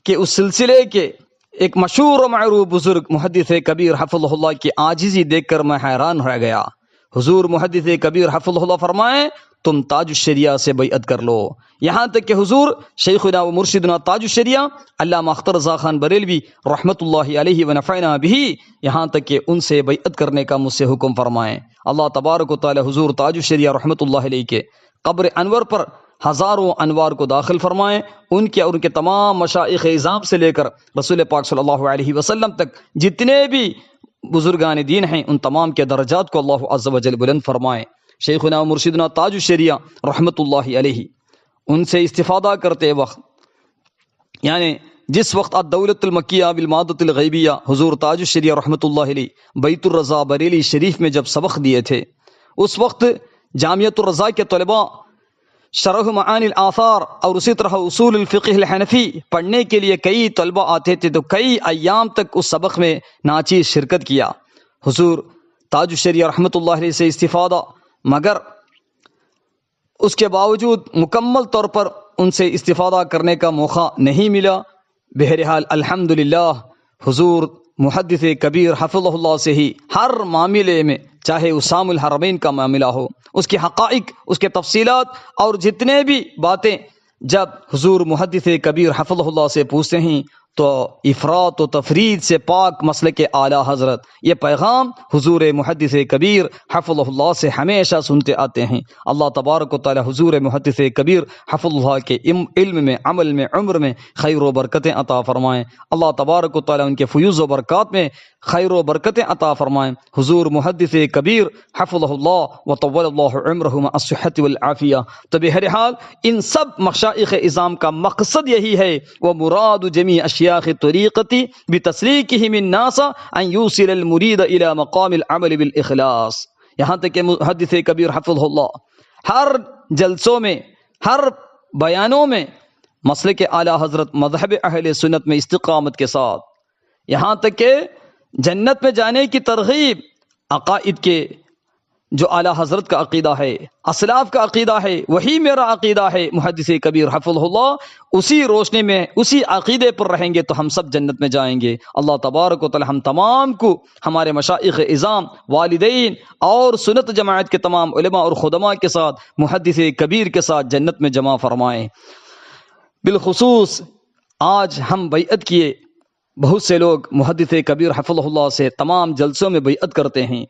کہ اس سلسلے کے ایک مشہور و معروف بزرگ محدث کبیر حفظہ اللہ کی عاجزی دیکھ کر میں حیران رہ گیا۔ حضور محدث کبیر حفظہ اللہ فرمائے تم تاج الشریعہ سے بیعت کر لو، یہاں تک کہ حضور شیخنا و مرشدنا تاج الشریعہ علامہ اختر رضا خان بریلوی رحمت اللہ علیہ ونفعنا بھی، یہاں تک کہ ان سے بیعت کرنے کا مجھ سے حکم فرمائیں۔ اللہ تبارک و تعالی حضور تاج الشریعہ رحمت اللہ علیہ کے قبر انور پر ہزاروں انوار کو داخل فرمائیں، ان کے اور ان کے تمام مشائخ اعظام سے لے کر رسول پاک صلی اللہ علیہ وسلم تک جتنے بھی بزرگان دین ہیں ان تمام کے درجات کو اللہ عز و جل بلند فرمائیں۔ شیخنا و مرشدنا تاج الشریعہ رحمت اللہ علیہ ان سے استفادہ کرتے وقت، یعنی جس وقت الدولت المکیہ بالمادۃ الغیبیہ حضور تاج الشریعہ رحمت اللہ علیہ بیت الرضا بریلی شریف میں جب سبق دیے تھے، اس وقت جامعۃ الرضا کے طلباء شرح معانی الآثار اور اسی طرح اصول الفقہ الحنفی پڑھنے کے لیے کئی طلباء آتے تھے، تو کئی ایام تک اس سبق میں ناچیز شرکت کیا۔ حضور تاج الشریعہ رحمت اللہ علیہ سے استفادہ، مگر اس کے باوجود مکمل طور پر ان سے استفادہ کرنے کا موقع نہیں ملا۔ بہرحال الحمدللہ حضور محدث کبیر حفظہ اللہ سے ہی ہر معاملے میں، چاہے اسام الحرمین کا معاملہ ہو، اس کے حقائق، اس کے تفصیلات اور جتنے بھی باتیں جب حضور محدث کبیر حفظہ اللہ سے پوچھتے ہیں تو افراط و تفرید سے پاک مسلک اعلیٰ حضرت یہ پیغام حضور محدث کبیر حفظہ اللہ سے ہمیشہ سنتے آتے ہیں۔ اللہ تبارک و تعالی حضور محدث کبیر حفظہ اللہ کے علم میں، عمل میں، عمر میں خیر و برکتیں عطا فرمائیں۔ اللہ تبارک و تعالی ان کے فیوز و برکات میں خیر و برکتیں عطا فرمائیں۔ حضور محدث کبیر حفظہ اللہ و طول اللہ عمرہ مع الصحۃ والعافیہ۔ تو بہرحال ان سب مشائخ اعظام کا مقصد یہی ہے، وہ مراد جمیع اشیاخ طریقتی بتسلیکہم الناس ان یوصل المرید الی مقام العمل بالاخلاص۔ یہاں تک کہ محدث کبیر حفظہ اللہ ہر جلسوں میں، ہر بیانوں میں مسلک اعلیٰ حضرت مذہب اہل سنت میں استقامت کے ساتھ، یہاں تک کہ جنت میں جانے کی ترغیب عقائد کے جو اعلیٰ حضرت کا عقیدہ ہے، اسلاف کا عقیدہ ہے، وہی میرا عقیدہ ہے محدث کبیر حفظہ اللہ، اسی روشنی میں، اسی عقیدے پر رہیں گے تو ہم سب جنت میں جائیں گے۔ اللہ تبارک و تعالی ہم تمام کو، ہمارے مشائخ اعظام، والدین اور سنت جماعت کے تمام علماء اور خدماء کے ساتھ محدث کبیر کے ساتھ جنت میں جمع فرمائیں۔ بالخصوص آج ہم بیعت کیے، بہت سے لوگ محدث کبیر حفظہ اللہ سے تمام جلسوں میں بیعت کرتے ہیں۔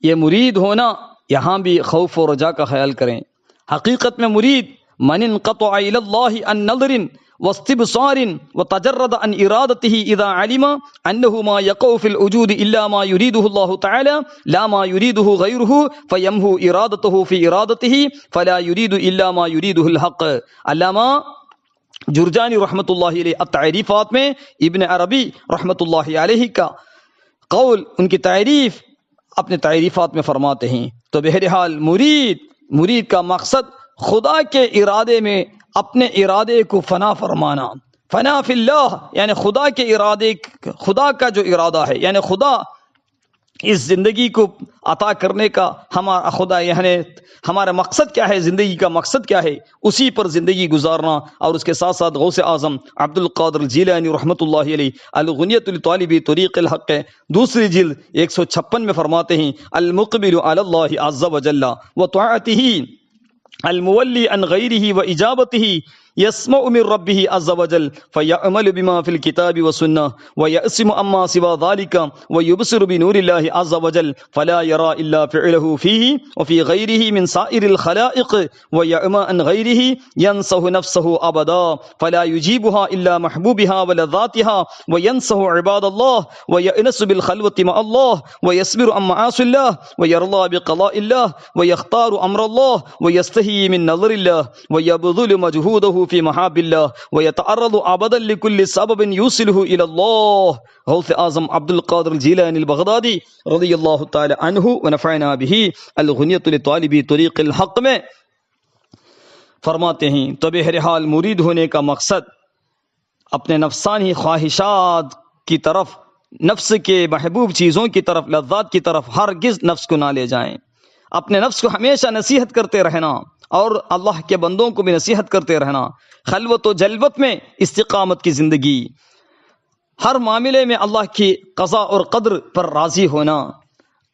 یہ مرید ہونا، یہاں بھی خوف و رجا کا خیال کریں۔ حقیقت میں مرید من انقطع الی اللہ عن نظر واستبصار وتجرد عن ارادته اذا علم انه ما يقع في الوجود الا ما يريده الله تعالى لا ما يريده غيره فيمحو ارادته في ارادته فلا يريد الا ما يريده الحق۔ علامہ جرجانی رحمت اللہ علیہ التعریفات میں ابن عربی رحمت اللہ علیہ کا قول، ان کی تعریف اپنے تعریفات میں فرماتے ہیں۔ تو بہرحال مرید کا مقصد خدا کے ارادے میں اپنے ارادے کو فنا فرمانا. فنا فی اللہ یعنی خدا کے ارادے، خدا کا جو ارادہ ہے، یعنی خدا اس زندگی کو عطا کرنے کا ہمارا خدا، یعنی ہمارا مقصد کیا ہے، زندگی کا مقصد کیا ہے، اسی پر زندگی گزارنا. اور اس کے ساتھ ساتھ غوث اعظم عبد القادر الجیلانی رحمۃ اللہ علیہ الغنیۃ لطالب طریق الحق دوسری جلد 156 میں فرماتے ہیں: المقبل علی اللہ عز وجل وطاعته المولی عن غیرہ واجابتہ یسمع من ربہ عز وجل فیعمل بما فی الکتاب والسنہ ویأسم عما سوا ذلک ویبصر بنور اللہ عز وجل فلا یرى الا فعلہ فیہ وفی غیرہ من سائر الخلائق ویعمى عن غیرہ ینسہ نفسہ ابدا فلا یجیبها الا محبوبها ولذاتها وینسہ عباد اللہ ویأنس بالخلوة مع اللہ ویصبر عن معاصی اللہ ویرضى بقضاء اللہ ویختار امر اللہ ویستحی من نظر اللہ ویبذل مجہودہ في محاب الله ويتعرض عبدا لكل سبب يوصله الى الله. غوث اعظم عبد القادر الجیلانی البغدادی رضی اللہ تعالی عنہ ونفعنا به الغنیۃ لطالب طریق الحق میں فرماتے ہیں: تو بہرحال مرید ہونے کا مقصد اپنے نفسانی خواہشات کی طرف، نفس کے محبوب چیزوں کی طرف، لذات کی طرف ہرگز نفس کو نہ لے جائیں. اپنے نفس کو ہمیشہ نصیحت کرتے رہنا اور اللہ کے بندوں کو بھی نصیحت کرتے رہنا. خلوت و جلوت میں استقامت کی زندگی، ہر معاملے میں اللہ کی قضاء اور قدر پر راضی ہونا،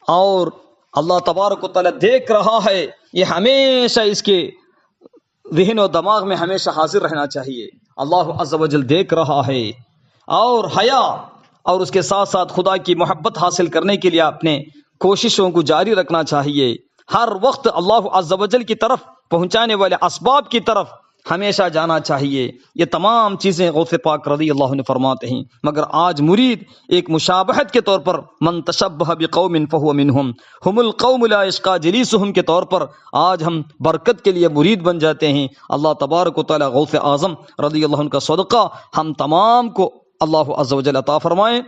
اور اللہ تبارک و تعالی دیکھ رہا ہے، یہ ہمیشہ اس کے ذہن و دماغ میں ہمیشہ حاضر رہنا چاہیے. اللہ عز و جل دیکھ رہا ہے. اور حیا اور اس کے ساتھ ساتھ خدا کی محبت حاصل کرنے کے لیے اپنے کوششوں کو جاری رکھنا چاہیے. ہر وقت اللہ عز و جل کی طرف پہنچانے والے اسباب کی طرف ہمیشہ جانا چاہیے. یہ تمام چیزیں غوث پاک رضی اللہ عنہ فرماتے ہیں. مگر آج مرید ایک مشابہت کے طور پر من تشبہ بقوم فہو منہم ہم القوم لا یشقی جلیسہم کے طور پر آج ہم برکت کے لیے مرید بن جاتے ہیں. اللہ تبارک و تعالی غوث اعظم رضی اللہ عنہ کا صدقہ ہم تمام کو اللہ عز و جل عطا فرمائیں،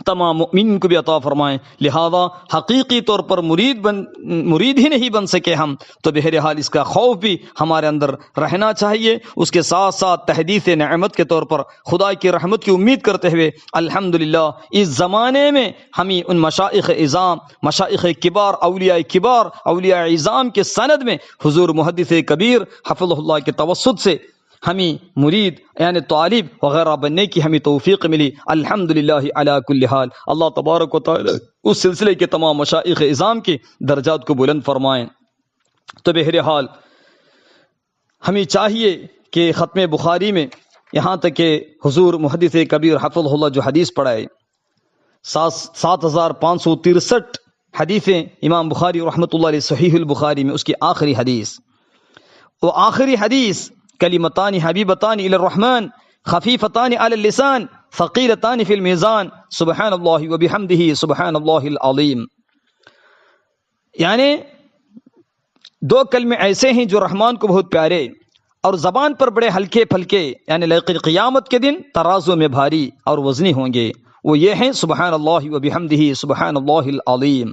تمام مؤمنین کو بھی عطا فرمائیں. لہذا حقیقی طور پر مرید ہی نہیں بن سکے ہم، تو بہرحال اس کا خوف بھی ہمارے اندر رہنا چاہیے. اس کے ساتھ ساتھ تحدیث نعمت کے طور پر خدا کی رحمت کی امید کرتے ہوئے الحمدللہ اس زمانے میں ہمیں ان مشائخ اعظام، مشائخ کبار، اولیاء اعظام کے سند میں حضور محدث کبیر حفظہ اللہ کے توسط سے ہمیں مرید یعنی طالب وغیرہ بننے کی ہمیں توفیق ملی. الحمدللہ علی کل حال. اللہ تبارک و تعالی اس سلسلے کے تمام مشائخ اعظام کے درجات کو بلند فرمائیں. تو بہرحال ہمیں چاہیے کہ ختم بخاری میں یہاں تک کہ حضور محدث کبیر حفظہ اللہ جو حدیث پڑھائے 7563 حدیثیں امام بخاری رحمۃ اللہ علیہ صحیح البخاری میں اس کی آخری حدیث، وہ آخری حدیث کلمتان حبیبتان الی الرحمن خفیفتان علی اللسان ثقیلتان فی المیزان سبحان اللہ وبحمدہ سبحان اللہ العظیم. یعنی دو کلمے ایسے ہیں جو رحمان کو بہت پیارے اور زبان پر بڑے ہلکے پھلکے، یعنی قیامت کے دن ترازو میں بھاری اور وزنی ہوں گے. وہ یہ ہیں سبحان اللہ وبحمدہ سبحان اللہ العظیم.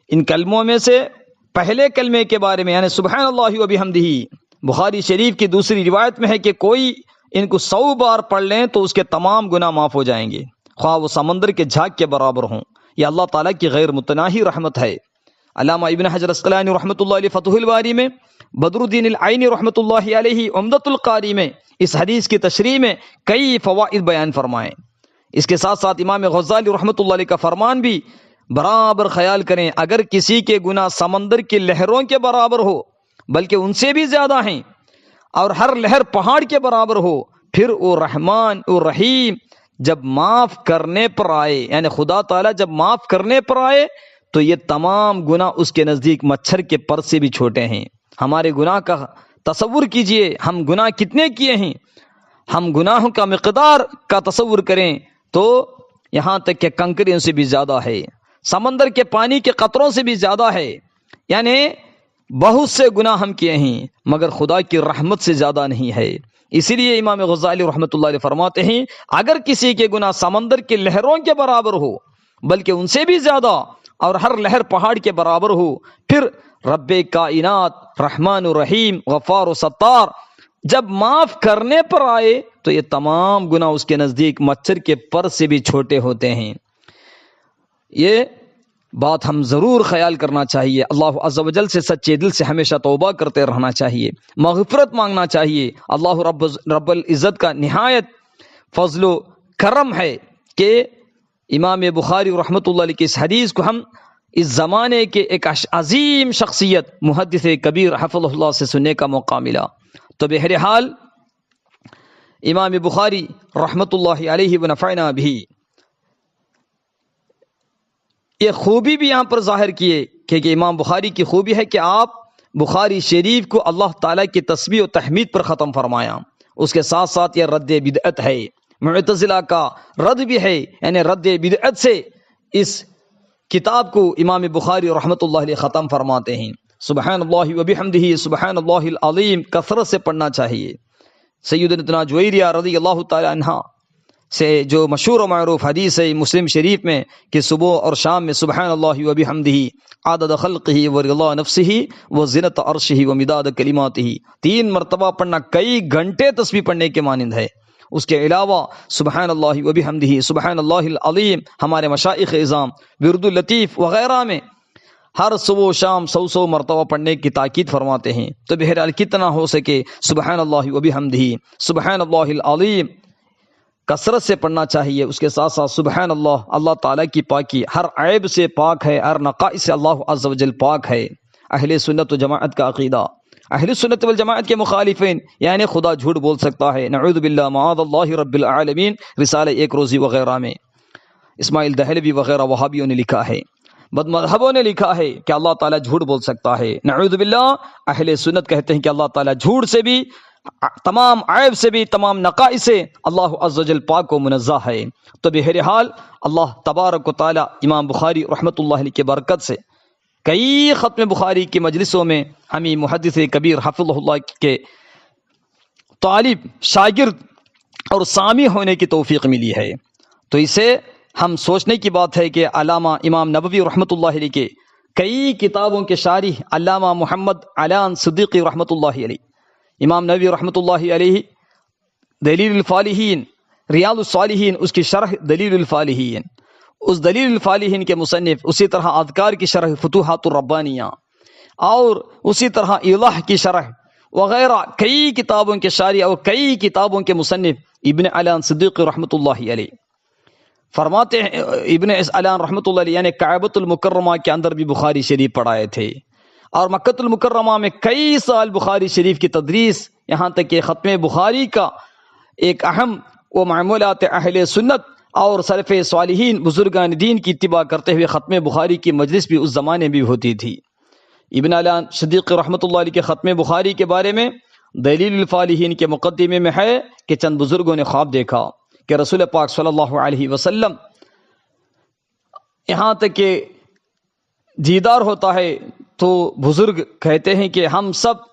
ان کلموں میں سے پہلے کلمے کے بارے میں یعنی سبحان اللہ وبحمدہ، بخاری شریف کی دوسری روایت میں ہے کہ کوئی ان کو 100 بار پڑھ لیں تو اس کے تمام گناہ معاف ہو جائیں گے، خواہ وہ سمندر کے جھاگ کے برابر ہوں. یہ اللہ تعالیٰ کی غیر متناہی رحمت ہے. علامہ ابن حجر اسقلانی رحمۃ اللہ علیہ فتح الباری میں، بدر الدین العینی رحمۃ اللہ علیہ عمدۃ القاری میں اس حدیث کی تشریح میں کئی فوائد بیان فرمائیں. اس کے ساتھ ساتھ امام غزالی رحمۃ اللہ علیہ کا فرمان بھی برابر خیال کریں، اگر کسی کے گناہ سمندر کی لہروں کے برابر ہو بلکہ ان سے بھی زیادہ ہیں اور ہر لہر پہاڑ کے برابر ہو، پھر وہ رحمان اور رحیم جب معاف کرنے پر آئے، یعنی خدا تعالیٰ جب معاف کرنے پر آئے تو یہ تمام گناہ اس کے نزدیک مچھر کے پر سے بھی چھوٹے ہیں. ہمارے گناہ کا تصور کیجئے، ہم گناہ کتنے کیے ہیں. ہم گناہوں کا مقدار کا تصور کریں تو یہاں تک کہ کنکریوں سے بھی زیادہ ہے، سمندر کے پانی کے قطروں سے بھی زیادہ ہے. یعنی بہت سے گناہ ہم کیے ہیں مگر خدا کی رحمت سے زیادہ نہیں ہے. اسی لیے امام غزالی رحمۃ اللہ علیہ فرماتے ہیں اگر کسی کے گناہ سمندر کی لہروں کے برابر ہو بلکہ ان سے بھی زیادہ اور ہر لہر پہاڑ کے برابر ہو، پھر رب کائنات رحمان و رحیم غفار و ستار جب معاف کرنے پر آئے تو یہ تمام گناہ اس کے نزدیک مچھر کے پر سے بھی چھوٹے ہوتے ہیں۔ یہ بات ہم ضرور خیال کرنا چاہیے۔ اللہ عز و جل سے سچے دل سے ہمیشہ توبہ کرتے رہنا چاہیے، مغفرت مانگنا چاہیے۔ اللہ رب العزت کا نہایت فضل و کرم ہے کہ امام بخاری رحمۃ اللہ علیہ کی اس حدیث کو ہم اس زمانے کے ایک عظیم شخصیت محدث کبیر حفظہ اللہ سے سننے کا موقع ملا۔ تو بہرحال امام بخاری رحمۃ اللہ علیہ ونفعنا بھی یہ خوبی بھی یہاں پر ظاہر کیے کہ امام بخاری کی خوبی ہے کہ آپ بخاری شریف کو اللہ تعالیٰ کی تسبیح و تحمید پر ختم فرمایا۔ اس کے ساتھ ساتھ یہ رد بدعت ہے، معتزلہ کا رد بھی ہے، یعنی رد بدعت سے اس کتاب کو امام بخاری رحمۃ اللہ علیہ ختم فرماتے ہیں۔ سبحان اللہ و بحمدہ سبحان اللہ العظیم کثرت سے پڑھنا چاہیے۔ سیدنا جویریہ رضی اللہ تعالی عنہ سے جو مشہور و معروف حدیث ہے مسلم شریف میں کہ صبح اور شام میں سبحان اللہ و بحمدہ عدد خلقہ و رضا نفسہ و زنت عرشہ و مداد کلماتہ 3 مرتبہ پڑھنا کئی گھنٹے تسبیح پڑھنے کے مانند ہے۔ اس کے علاوہ سبحان اللہ و بحمدہ سبحان اللہ العظیم ہمارے مشائخ اعظام ورد اللطیف وغیرہ میں ہر صبح و شام 100 مرتبہ پڑھنے کی تاکید فرماتے ہیں۔ تو بہرحال کتنا ہو سکے سبحان اللہ و بحمدہ سبحان اللہ العظیم کثرت سے پڑھنا چاہیے۔ اس کے ساتھ ساتھ سبحان اللہ، اللہ تعالیٰ کی پاکی ہر عیب سے پاک ہے، ہر نقائص سے اللہ عز و جل پاک ہے۔ اہل سنت و جماعت کا عقیدہ، اہل سنت والجماعت کے مخالفین یعنی خدا جھوٹ بول سکتا ہے، نعوذ باللہ معاذ اللہ رب العالمین، رسالہ ایک روزی وغیرہ میں اسماعیل دہلوی وغیرہ وہابیوں نے لکھا ہے، بد مذہبوں نے لکھا ہے کہ اللہ تعالیٰ جھوٹ بول سکتا ہے، نعوذ باللہ۔ اہل سنت کہتے ہیں کہ اللہ تعالیٰ جھوٹ سے بھی، تمام عیب سے بھی، تمام نقائص سے اللہ عز و جل پاک و منزہ ہے۔ تو بہرحال اللہ تبارک و تعالیٰ امام بخاری رحمۃ اللہ علیہ کی برکت سے کئی ختم بخاری کی مجلسوں میں ہمیں محدث کبیر حفظہ اللہ کے طالب، شاگرد اور سامع ہونے کی توفیق ملی ہے۔ تو اسے ہم سوچنے کی بات ہے کہ علامہ امام نبوی رحمۃ اللہ علیہ کے کئی کتابوں کے شارح علامہ محمد علان صدیقی رحمۃ اللہ علیہ، امام نبوی رحمۃ اللہ علیہ دلیل الفالحین، ریاض الصالحین اس کی شرح دلیل الفالحین، اس دلیل الفالحین کے مصنف، اسی طرح اذکار کی شرح فتوحات الربانیہ، اور اسی طرح ایضاح کی شرح وغیرہ کئی کتابوں کے شارح اور کئی کتابوں کے مصنف ابن علان صدیقی رحمۃ اللہ علیہ فرماتے ہیں، ابن علان رحمۃ اللہ علیہ یعنی کعبۃ المکرمہ کے اندر بھی بخاری شریف پڑھائے تھے، اور مکۃ المکرمہ میں کئی سال بخاری شریف کی تدریس، یہاں تک کہ ختم بخاری کا ایک اہم و معمولات اہل سنت اور سلف صالحین بزرگان دین کی اتباع کرتے ہوئے ختم بخاری کی مجلس بھی اس زمانے میں ہوتی تھی۔ ابن علان صدیق رحمۃ اللہ علیہ کے ختم بخاری کے بارے میں دلیل الفالحین کے مقدمے میں ہے کہ چند بزرگوں نے خواب دیکھا کہ رسول پاک صلی اللہ علیہ وسلم یہاں تک کہ دیدار ہوتا ہے تو بزرگ کہتے ہیں کہ ہم سب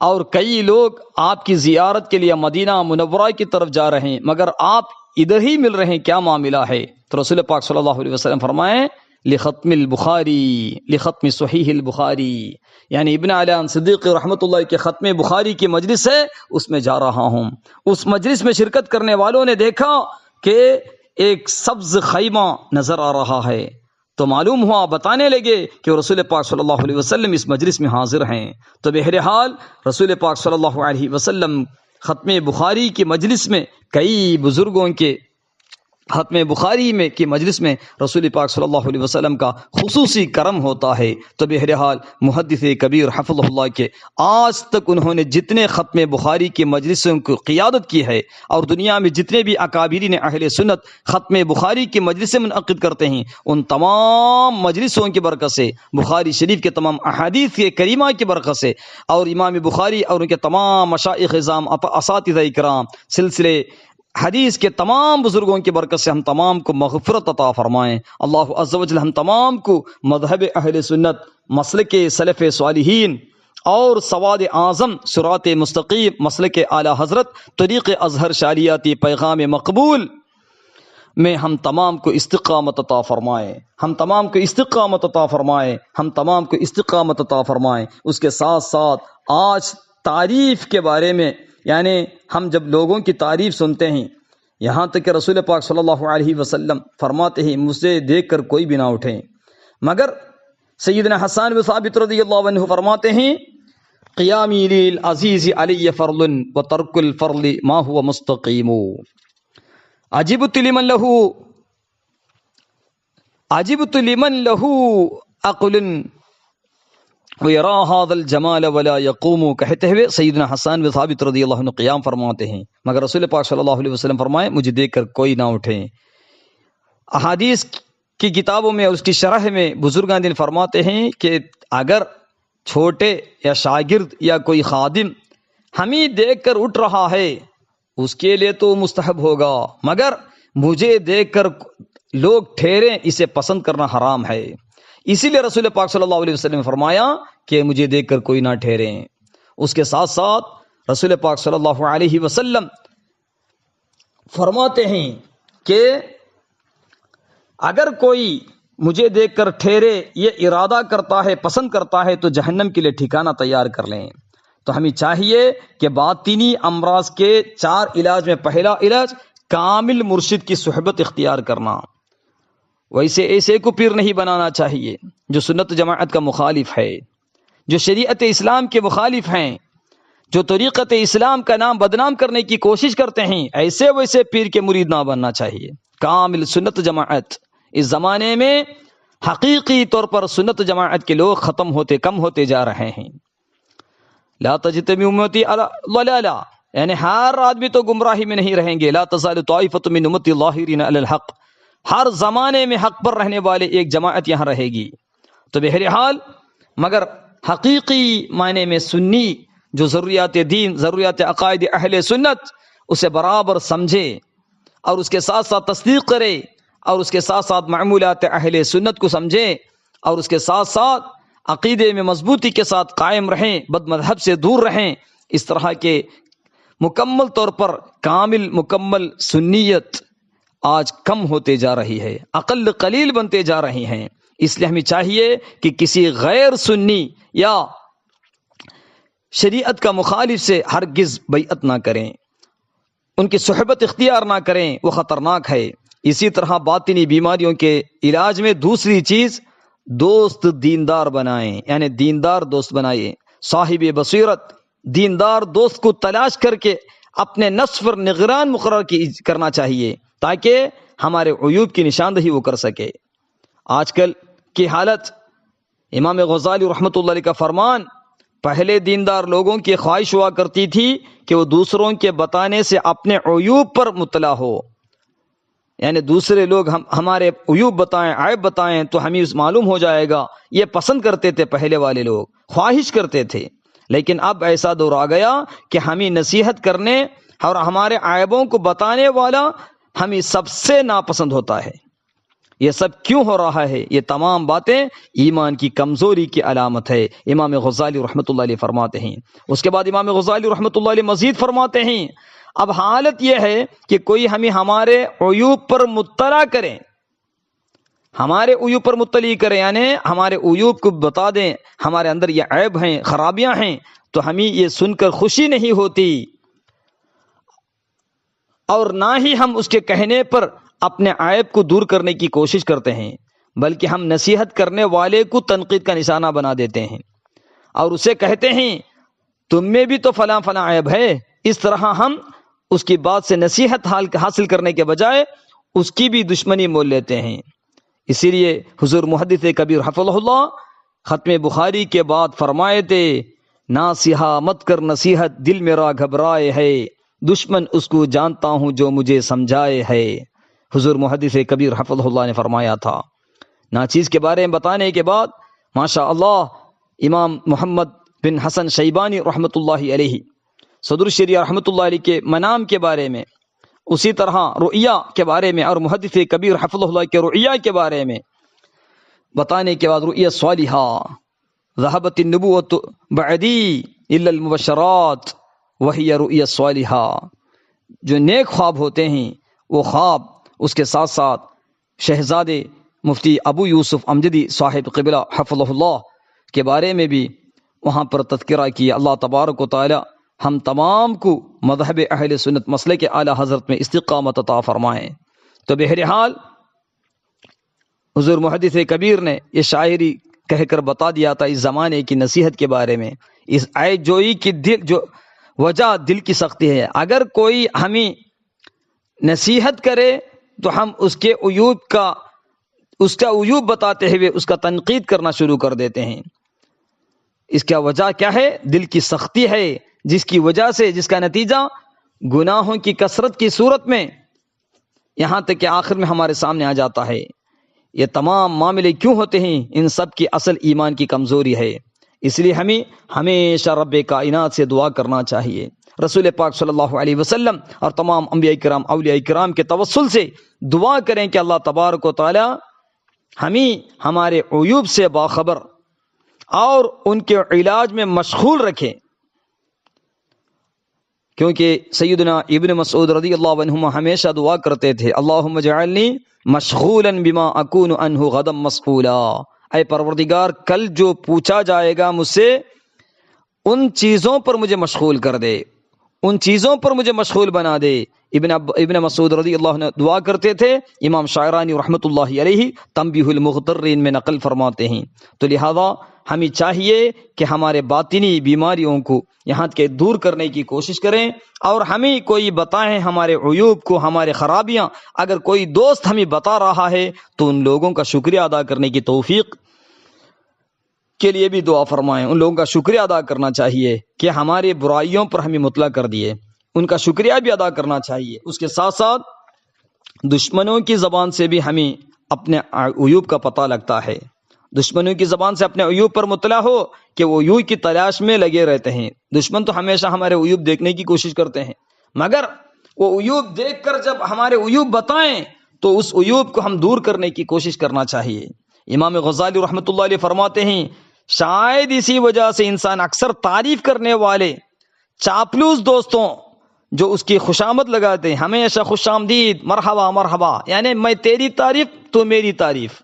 اور کئی لوگ آپ کی زیارت کے لیے مدینہ منورہ کی طرف جا رہے ہیں، مگر آپ ادھر ہی مل رہے ہیں، کیا معاملہ ہے؟ تو رسول پاک صلی اللہ علیہ وسلم فرمائیں لختم البخاری، لختم صحیح البخاری، یعنی ابن علان صدیق رحمۃ اللہ کے ختم بخاری کی مجلس ہے، اس میں جا رہا ہوں۔ اس مجلس میں شرکت کرنے والوں نے دیکھا کہ ایک سبز خیمہ نظر آ رہا ہے، تو معلوم ہوا، بتانے لگے کہ رسول پاک صلی اللہ علیہ وسلم اس مجلس میں حاضر ہیں۔ تو بہرحال رسول پاک صلی اللہ علیہ وسلم ختم بخاری کی مجلس میں کئی بزرگوں کے ختم بخاری میں کی مجلس میں رسول پاک صلی اللہ علیہ وسلم کا خصوصی کرم ہوتا ہے۔ تو بہرحال محدث کبیر حفظہ اللہ کے آج تک انہوں نے جتنے ختم بخاری کی مجلسوں کو قیادت کی ہے، اور دنیا میں جتنے بھی اکابرین اہل سنت ختم بخاری کی مجلسیں منعقد کرتے ہیں، ان تمام مجلسوں کی برکت سے، بخاری شریف کے تمام احادیث کے کریمہ کی برکت سے، اور امام بخاری اور ان کے تمام مشائخ اعظام، اساتذہ کرام، سلسلے حدیث کے تمام بزرگوں کی برکت سے ہم تمام کو مغفرت عطا فرمائیں۔ اللہ عز و جل ہم تمام کو مذہب اہل سنت، مسلک سلف صالحین اور سواد اعظم صراط مستقیم، مسلک اعلی حضرت، طریق اظہر شریعتی پیغام مقبول میں ہم تمام کو استقامت عطا فرمائے، ہم تمام کو استقامت عطا فرمائے، ہم تمام کو استقامت عطا فرمائے۔ اس کے ساتھ ساتھ آج تعریف کے بارے میں یعنی ہم جب لوگوں کی تعریف سنتے ہیں، یہاں تک کہ رسول پاک صلی اللہ علیہ وسلم فرماتے ہیں مجھے دیکھ کر کوئی بھی نہ اٹھے، مگر سیدنا حسان بن ثابت رضی اللہ عنہ فرماتے ہیں قیامی للعزیز علی فرض و ترک الفرض ما هو مستقیم، عجبت لمن له عقل ویرا هذا الجمال ولا یقوم، کہتے ہوئے سیدنا حسان بن ثابت رضی اللہ عنہ قیام فرماتے ہیں، مگر رسول پاک صلی اللہ علیہ وسلم فرمائے مجھے دیکھ کر کوئی نہ اٹھے۔ احادیث کی کتابوں میں اس کی شرح میں بزرگان دین فرماتے ہیں کہ اگر چھوٹے یا شاگرد یا کوئی خادم ہمیں دیکھ کر اٹھ رہا ہے اس کے لیے تو مستحب ہوگا، مگر مجھے دیکھ کر لوگ ٹھہریں اسے پسند کرنا حرام ہے۔ اسی لیے رسول پاک صلی اللہ علیہ وسلم نے فرمایا کہ مجھے دیکھ کر کوئی نہ ٹھہریں۔ اس کے ساتھ ساتھ رسول پاک صلی اللہ علیہ وسلم فرماتے ہیں کہ اگر کوئی مجھے دیکھ کر ٹھہرے یہ ارادہ کرتا ہے، پسند کرتا ہے، تو جہنم کے لیے ٹھکانہ تیار کر لیں۔ تو ہمیں چاہیے کہ باطنی امراض کے 4 علاج میں پہلا علاج کامل مرشد کی صحبت اختیار کرنا، ویسے ایسے کو پیر نہیں بنانا چاہیے جو سنت جماعت کا مخالف ہے، جو شریعت اسلام کے مخالف ہیں، جو طریقت اسلام کا نام بدنام کرنے کی کوشش کرتے ہیں، ایسے ویسے پیر کے مرید نہ بننا چاہیے۔ کامل سنت جماعت، اس زمانے میں حقیقی طور پر سنت جماعت کے لوگ کم ہوتے جا رہے ہیں۔ لا تجتمع امتی علی ضلالہ، یعنی ہر آدمی تو گمراہی میں نہیں رہیں گے۔ لا تزال طائفۃ من امتی ظاہرین علی الحق، ہر زمانے میں حق پر رہنے والے ایک جماعت یہاں رہے گی۔ تو بہرحال مگر حقیقی معنی میں سنی جو ضروریات دین، ضروریات عقائد اہل سنت، اسے برابر سمجھے اور اس کے ساتھ ساتھ تصدیق کرے، اور اس کے ساتھ ساتھ معمولات اہل سنت کو سمجھے، اور اس کے ساتھ ساتھ عقیدے میں مضبوطی کے ساتھ قائم رہیں، بد مذہب سے دور رہیں۔ اس طرح کے مکمل طور پر کامل مکمل سنیت آج کم ہوتے جا رہی ہے، اقل قلیل بنتے جا رہی ہیں۔ اس لیے ہمیں چاہیے کہ کسی غیر سنی یا شریعت کا مخالف سے ہرگز بیعت نہ کریں، ان کی صحبت اختیار نہ کریں، وہ خطرناک ہے۔ اسی طرح باطنی بیماریوں کے علاج میں دوسری چیز دوست دیندار بنائیں، یعنی دیندار دوست بنائیں، صاحب بصیرت دیندار دوست کو تلاش کر کے اپنے نفس پر نگران مقرر کرنا چاہیے تاکہ ہمارے عیوب کی نشاندہی وہ کر سکے۔ آج کل کی حالت، امام غزالی رحمۃ اللہ علیہ کا فرمان، پہلے دیندار لوگوں کی خواہش ہوا کرتی تھی کہ وہ دوسروں کے بتانے سے اپنے عیوب پر مطلع ہو، یعنی دوسرے لوگ ہمارے عیوب بتائیں، عیب بتائیں تو ہمیں معلوم ہو جائے گا۔ یہ پسند کرتے تھے پہلے والے لوگ، خواہش کرتے تھے۔ لیکن اب ایسا دور آ گیا کہ ہمیں نصیحت کرنے اور ہمارے عیبوں کو بتانے والا ہمیں سب سے ناپسند ہوتا ہے۔ یہ سب کیوں ہو رہا ہے؟ یہ تمام باتیں ایمان کی کمزوری کی علامت ہے، امام غزالی رحمۃ اللہ علیہ فرماتے ہیں۔ اس کے بعد امام غزالی رحمۃ اللہ علیہ مزید فرماتے ہیں اب حالت یہ ہے کہ کوئی ہمیں ہمارے عیوب پر مطلع کرے، ہمارے عیوب پر مطلع کرے، یعنی ہمارے عیوب کو بتا دیں، ہمارے اندر یہ عیب ہیں، خرابیاں ہیں، تو ہمیں یہ سن کر خوشی نہیں ہوتی، اور نہ ہی ہم اس کے کہنے پر اپنے عیب کو دور کرنے کی کوشش کرتے ہیں، بلکہ ہم نصیحت کرنے والے کو تنقید کا نشانہ بنا دیتے ہیں اور اسے کہتے ہیں تم میں بھی تو فلاں فلاں عیب ہے۔ اس طرح ہم اس کی بات سے نصیحت حاصل کرنے کے بجائے اس کی بھی دشمنی مول لیتے ہیں۔ اسی لیے حضور محدث کبیر حفظہ اللہ ختم بخاری کے بعد فرمائے تھے ناصحہ مت کر نصیحت دل میرا گھبرائے ہے، دشمن اس کو جانتا ہوں جو مجھے سمجھائے ہے۔ حضور محدث کبیر حفظہ اللہ نے فرمایا تھا۔ ناچیز کے بارے میں بتانے کے بعد ماشاء اللہ امام محمد بن حسن شیبانی رحمۃ اللہ علیہ صدر الشریعہ رحمۃ اللہ علیہ کے منام کے بارے میں، اسی طرح رؤیا کے بارے میں اور محدث کبیر حفظہ اللہ کے رؤیا کے بارے میں بتانے کے بعد رؤیا صالحہ ذهبت النبوۃ بعدی الا المبشرات وہی رؤیا صالحہ، جو نیک خواب ہوتے ہیں وہ خواب، اس کے ساتھ ساتھ شہزادے مفتی ابو یوسف امجدی صاحب قبلہ حفظہ اللہ کے بارے میں بھی وہاں پر تذکرہ کیا۔ اللہ تبارک و تعالی ہم تمام کو مذہب اہل سنت مسلک اعلی حضرت میں استقامت عطا فرمائیں۔ تو بہرحال حضور محدث کبیر نے یہ شاعری کہہ کر بتا دیا تھا اس زمانے کی نصیحت کے بارے میں، اس عیب جوئی کی وجہ دل کی سختی ہے۔ اگر کوئی ہمیں نصیحت کرے تو ہم اس کا عیوب بتاتے ہوئے اس کا تنقید کرنا شروع کر دیتے ہیں۔ اس کا وجہ کیا ہے؟ دل کی سختی ہے، جس کی وجہ سے جس کا نتیجہ گناہوں کی کثرت کی صورت میں یہاں تک کہ آخر میں ہمارے سامنے آ جاتا ہے۔ یہ تمام معاملے کیوں ہوتے ہیں؟ ان سب کی اصل ایمان کی کمزوری ہے۔ اس لیے ہمیں ہمیشہ رب کائنات سے دعا کرنا چاہیے، رسول پاک صلی اللہ علیہ وسلم اور تمام انبیاء کرام اولیاء کرام کے توسل سے دعا کریں کہ اللہ تبارک و تعالی ہمیں ہمارے عیوب سے باخبر اور ان کے علاج میں مشغول رکھیں، کیونکہ سیدنا ابن مسعود رضی اللہ عنہما ہمیشہ دعا کرتے تھے، اللہم اجعلنی مشغولا بما اکون عنہ غدا مسئولا، اے پروردگار کل جو پوچھا جائے گا مجھ سے ان چیزوں پر مجھے مشغول کر دے، ان چیزوں پر مجھے مشغول بنا دے۔ ابن مسعود رضی اللہ عنہ دعا کرتے تھے، امام شاعرانی رحمۃ اللہ علیہ تنبیہ المغترین میں نقل فرماتے ہیں۔ تو لہذا ہمیں چاہیے کہ ہمارے باطنی بیماریوں کو یہاں کے دور کرنے کی کوشش کریں، اور ہمیں کوئی بتائیں ہمارے عیوب کو، ہمارے خرابیاں، اگر کوئی دوست ہمیں بتا رہا ہے تو ان لوگوں کا شکریہ ادا کرنے کی توفیق کے لیے بھی دعا فرمائیں۔ ان لوگوں کا شکریہ ادا کرنا چاہیے کہ ہماری برائیوں پر ہمیں مطلع کر دیے، ان کا شکریہ بھی ادا کرنا چاہیے۔ اس کے ساتھ ساتھ دشمنوں کی زبان سے بھی ہمیں اپنے عیوب کا پتہ لگتا ہے۔ دشمنوں کی زبان سے اپنے عیوب پر مطلع ہو کہ وہ عیوب کی تلاش میں لگے رہتے ہیں۔ دشمن تو ہمیشہ ہمارے عیوب دیکھنے کی کوشش کرتے ہیں، مگر وہ عیوب دیکھ کر جب ہمارے عیوب بتائیں تو اس عیوب کو ہم دور کرنے کی کوشش کرنا چاہیے۔ امام غزالی رحمۃ اللہ علیہ فرماتے ہیں، شاید اسی وجہ سے انسان اکثر تعریف کرنے والے چاپلوس دوستوں جو اس کی خوشامد لگاتے ہیں، ہمیشہ خوش آمدید، مرحبا مرحبا، یعنی میں تیری تعریف تو میری تعریف،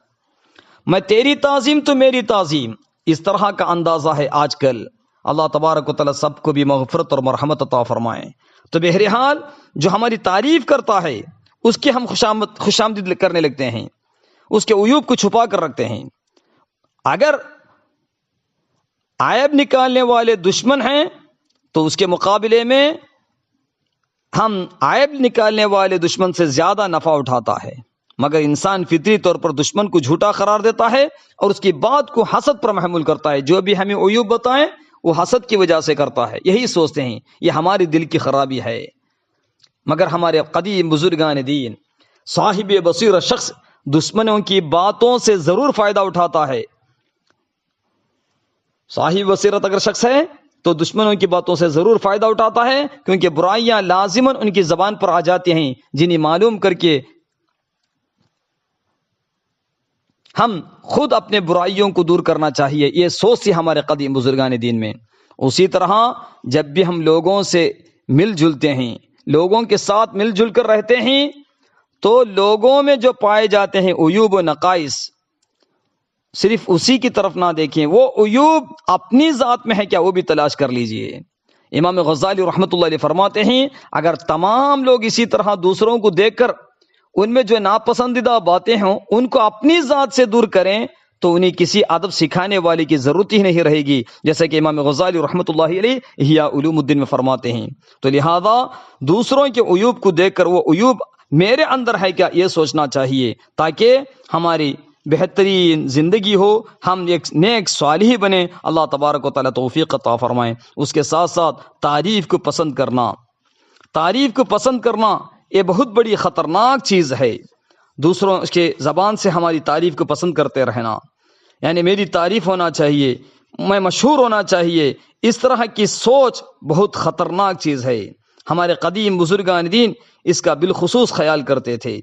میں تیری تعظیم تو میری تعظیم، اس طرح کا اندازہ ہے آج کل۔ اللہ تبارک و تعالی سب کو بھی مغفرت اور مرحمت عطا فرمائیں۔ تو بہرحال جو ہماری تعریف کرتا ہے اس کی ہم خوش آمدید کرنے لگتے ہیں، اس کے عیوب کو چھپا کر رکھتے ہیں۔ اگر عیب نکالنے والے دشمن ہیں تو اس کے مقابلے میں ہم عیب نکالنے والے دشمن سے زیادہ نفع اٹھاتا ہے، مگر انسان فطری طور پر دشمن کو جھوٹا قرار دیتا ہے اور اس کی بات کو حسد پر محمول کرتا ہے۔ جو بھی ہمیں عیوب بتائیں وہ حسد کی وجہ سے کرتا ہے، یہی سوچتے ہیں یہ ہماری دل کی خرابی ہے۔ مگر ہمارے قدیم بزرگان دین، صاحب بصیرت شخص دشمنوں کی باتوں سے ضرور فائدہ اٹھاتا ہے۔ صاحب بصیرت اگر شخص ہے تو دشمنوں کی باتوں سے ضرور فائدہ اٹھاتا ہے، کیونکہ برائیاں لازماً ان کی زبان پر آ جاتی ہیں، جنہیں معلوم کر کے ہم خود اپنے برائیوں کو دور کرنا چاہیے۔ یہ سوچ تھی ہمارے قدیم بزرگان دین میں۔ اسی طرح جب بھی ہم لوگوں سے مل جلتے ہیں، لوگوں کے ساتھ مل جل کر رہتے ہیں، تو لوگوں میں جو پائے جاتے ہیں عیوب و نقائص، صرف اسی کی طرف نہ دیکھیں، وہ عیوب اپنی ذات میں ہے کیا وہ بھی تلاش کر لیجئے۔ امام غزالی رحمۃ اللہ علیہ فرماتے ہیں، اگر تمام لوگ اسی طرح دوسروں کو دیکھ کر ان میں جو ناپسندیدہ باتیں ہوں ان کو اپنی ذات سے دور کریں تو انہیں کسی ادب سکھانے والے کی ضرورت ہی نہیں رہے گی، جیسے کہ امام غزالی رحمۃ اللہ علیہ احیاء علوم الدین میں فرماتے ہیں۔ تو لہذا دوسروں کے عیوب کو دیکھ کر وہ عیوب میرے اندر ہے کیا یہ سوچنا چاہیے، تاکہ ہماری بہترین زندگی ہو، ہم ایک نیک صالح بنیں۔ اللہ تبارک و تعالی توفیق عطا فرمائیں۔ اس کے ساتھ ساتھ تعریف کو پسند کرنا، تعریف کو پسند کرنا یہ بہت بڑی خطرناک چیز ہے۔ دوسروں کے زبان سے ہماری تعریف کو پسند کرتے رہنا، یعنی میری تعریف ہونا چاہیے، میں مشہور ہونا چاہیے، اس طرح کی سوچ بہت خطرناک چیز ہے۔ ہمارے قدیم بزرگان دین اس کا بالخصوص خیال کرتے تھے۔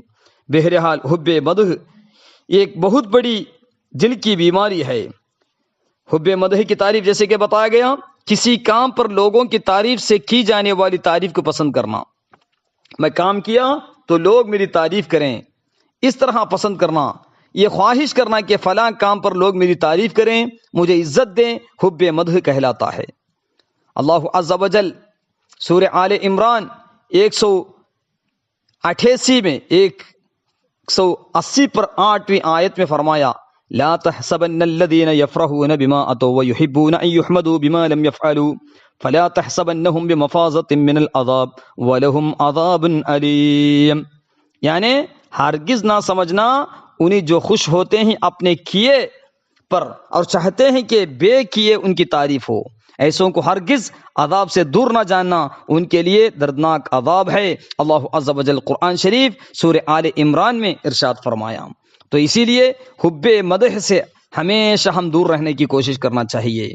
بہرحال حب مدح ایک بہت بڑی دل کی بیماری ہے۔ حب مدح کی تعریف جیسے کہ بتایا گیا، کسی کام پر لوگوں کی تعریف سے کی جانے والی تعریف کو پسند کرنا۔ میں کام کیا تو لوگ میری تعریف کریں، اس طرح پسند کرنا، یہ خواہش کرنا کہ فلاں کام پر لوگ میری تعریف کریں، مجھے عزت دیں، حب مدح کہلاتا ہے۔ اللہ عز و جل سورہ آل عمران 188 میں 180 پر 8ویں آیت میں فرمایا لا تحسبن الذين يفرحون بما اتوا ويحبون ان يحمدوا بما لم يفعلوا فلا تحسبنهم بمفازة من العذاب ولهم عذاب علیم، یعنی ہرگز نہ سمجھنا انہیں جو خوش ہوتے ہیں اپنے کیے پر اور چاہتے ہیں کہ بے کیے ان کی تعریف ہو، ایسوں کو ہرگز عذاب سے دور نہ جاننا، ان کے لیے دردناک عذاب ہے۔ اللہ عز و جل قرآن شریف سورہ آل عمران میں ارشاد فرمایا۔ تو اسی لیے حب مدح سے ہمیشہ ہم دور رہنے کی کوشش کرنا چاہیے۔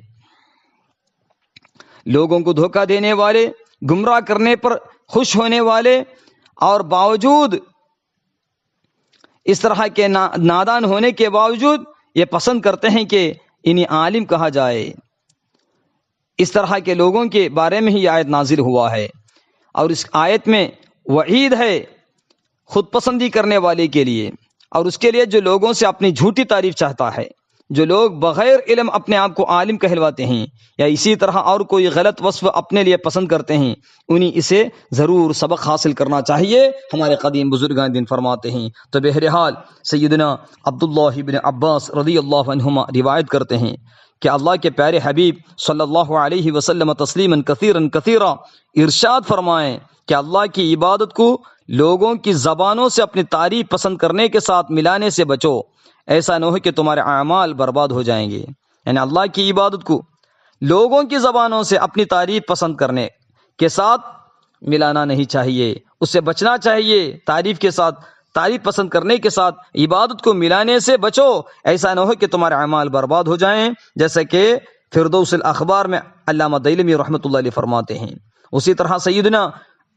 لوگوں کو دھوکہ دینے والے، گمراہ کرنے پر خوش ہونے والے اور باوجود اس طرح کے نادان ہونے کے باوجود یہ پسند کرتے ہیں کہ انہیں عالم کہا جائے، اس طرح کے لوگوں کے بارے میں ہی آیت نازل ہوا ہے۔ اور اس آیت میں وعید ہے خود پسندی کرنے والے کے لیے، اور اس کے لیے جو لوگوں سے اپنی جھوٹی تعریف چاہتا ہے، جو لوگ بغیر علم اپنے آپ کو عالم کہلواتے ہیں یا اسی طرح اور کوئی غلط وصف اپنے لیے پسند کرتے ہیں، انہیں اسے ضرور سبق حاصل کرنا چاہیے۔ ہمارے قدیم بزرگان دین فرماتے ہیں۔ تو بہرحال سیدنا عبداللہ بن عباس رضی اللہ عنہما روایت کرتے ہیں کہ اللہ کے پیارے حبیب صلی اللہ علیہ وسلم تسلیما کثیرا کثیرا ارشاد فرمائیں کہ اللہ کی عبادت کو لوگوں کی زبانوں سے اپنی تعریف پسند کرنے کے ساتھ ملانے سے بچو، ایسا نہ ہو کہ تمہارے اعمال برباد ہو جائیں گے۔ یعنی اللہ کی عبادت کو لوگوں کی زبانوں سے اپنی تعریف پسند کرنے کے ساتھ ملانا نہیں چاہیے، اس سے بچنا چاہیے۔ تعریف پسند کرنے کے ساتھ عبادت کو ملانے سے بچو، ایسا نہ ہو کہ تمہارے اعمال برباد ہو جائیں، جیسا کہ فردوس الاخبار میں علامہ دیلمی رحمۃ اللہ علیہ فرماتے ہیں۔ اسی طرح سیدنا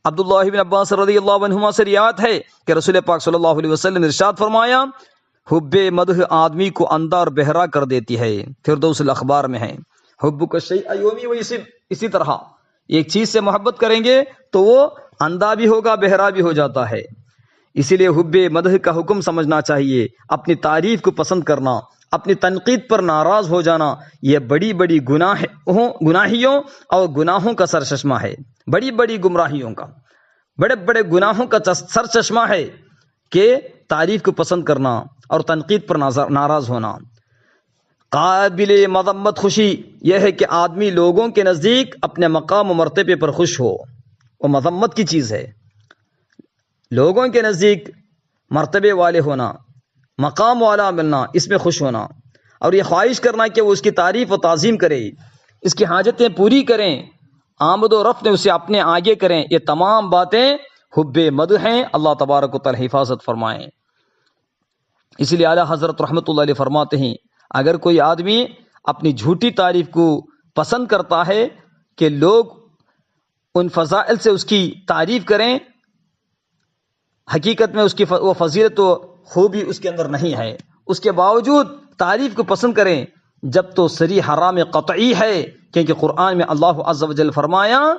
عبداللہ بن عباس رضی اللہ عنہما سے روایت ہے کہ رسول پاک صلی اللہ علیہ وسلم نے ارشاد فرمایا حب مدح آدمی کو اندھا اور بہرا کر دیتی ہے، فردوس الاخبار میں ہے۔ حب کا شیء یومی و یسم، اسی طرح ایک چیز سے محبت کریں گے تو وہ اندھا بھی ہوگا، بہرا بھی ہو جاتا ہے۔ اسی لیے حب مدح کا حکم سمجھنا چاہیے۔ اپنی تعریف کو پسند کرنا، اپنی تنقید پر ناراض ہو جانا، یہ بڑی بڑی گناہیوں اور گناہوں کا سرچشمہ ہے، بڑی بڑی گمراہیوں کا، بڑے بڑے گناہوں کا سرچشمہ ہے کہ تعریف کو پسند کرنا اور تنقید پر ناراض ہونا۔ قابل مذمت خوشی یہ ہے کہ آدمی لوگوں کے نزدیک اپنے مقام و مرتبے پر خوش ہو، وہ مذمت کی چیز ہے۔ لوگوں کے نزدیک مرتبے والے ہونا، مقام والا ملنا، اس میں خوش ہونا، اور یہ خواہش کرنا کہ وہ اس کی تعریف و تعظیم کرے، اس کی حاجتیں پوری کریں، آمد و رفت اسے اپنے آگے کریں، یہ تمام باتیں حب مدح ہیں۔ اللہ تبارک و تعالی حفاظت فرمائیں۔ اس لیے اعلیٰ حضرت رحمۃ اللہ علیہ فرماتے ہیں اگر کوئی آدمی اپنی جھوٹی تعریف کو پسند کرتا ہے کہ لوگ ان فضائل سے اس کی تعریف کریں، حقیقت میں اس کی وہ فضیلت و خوبی اس کے اندر نہیں ہے، اس کے باوجود تعریف کو پسند کریں، جب تو صریح حرام قطعی ہے، کیونکہ قرآن میں اللہ عز و جل فرمایا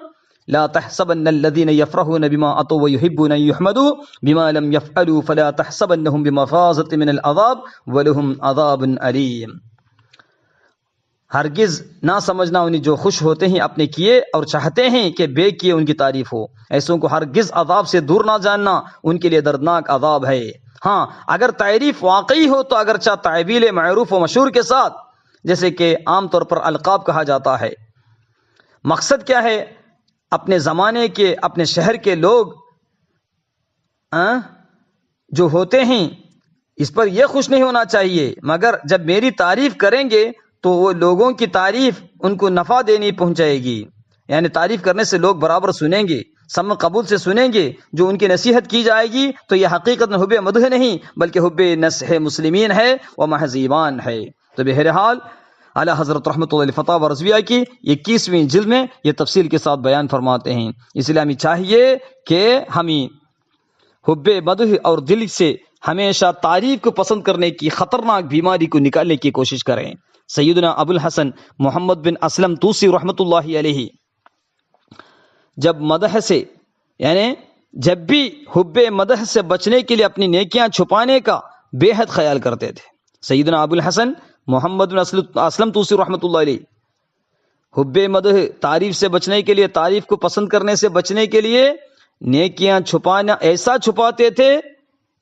لا تحسبن الذين يفرحون بما اتوا ويحبون ان يحمدوا بما لم يفعلوا فلا تحسبنهم بمفازة من العذاب ولهم عذاب علیم۔ ہرگز نہ سمجھنا انہیں جو خوش ہوتے ہیں اپنے کیے اور چاہتے ہیں کہ بے کیے ان کی تعریف ہو، ایسوں کو ہرگز عذاب سے دور نہ جاننا، ان کے لیے دردناک عذاب ہے۔ ہاں اگر تعریف واقعی ہو تو اگرچہ تعبیل معروف و مشہور کے ساتھ، جیسے کہ عام طور پر القاب کہا جاتا ہے، مقصد کیا ہے؟ اپنے زمانے کے، اپنے شہر کے لوگ جو ہوتے ہیں اس پر یہ خوش نہیں ہونا چاہیے، مگر جب میری تعریف کریں گے تو وہ لوگوں کی تعریف ان کو نفع دینی پہنچائے گی، یعنی تعریف کرنے سے لوگ برابر سنیں گے، سمع قبول سے سنیں گے، جو ان کی نصیحت کی جائے گی تو یہ حقیقت میں حب مدح نہیں بلکہ حب نصح مسلمین ہے و محض ایمان ہے۔ تو بہرحال اعلیٰ حضرت رحمۃ اللہ علیہ فتاوی رضویہ کی 21ویں جلد میں یہ تفصیل کے ساتھ بیان فرماتے ہیں۔ اس لیے ہمیں چاہیے کہ ہمیں حب مدح اور دل سے ہمیشہ تعریف کو پسند کرنے کی خطرناک بیماری کو نکالنے کی کوشش کریں۔ سیدنا ابو الحسن محمد بن اسلم توسی رحمۃ اللہ علیہ جب مدح سے یعنی جب بھی حب مدح سے بچنے کے لیے اپنی نیکیاں چھپانے کا بے حد خیال کرتے تھے۔ سیدنا ابو الحسن محمد بن اسلم توسی رحمۃ اللہ علیہ حب مدح تعریف سے بچنے کے لیے، تعریف کو پسند کرنے سے بچنے کے لیے نیکیاں چھپانا ایسا چھپاتے تھے،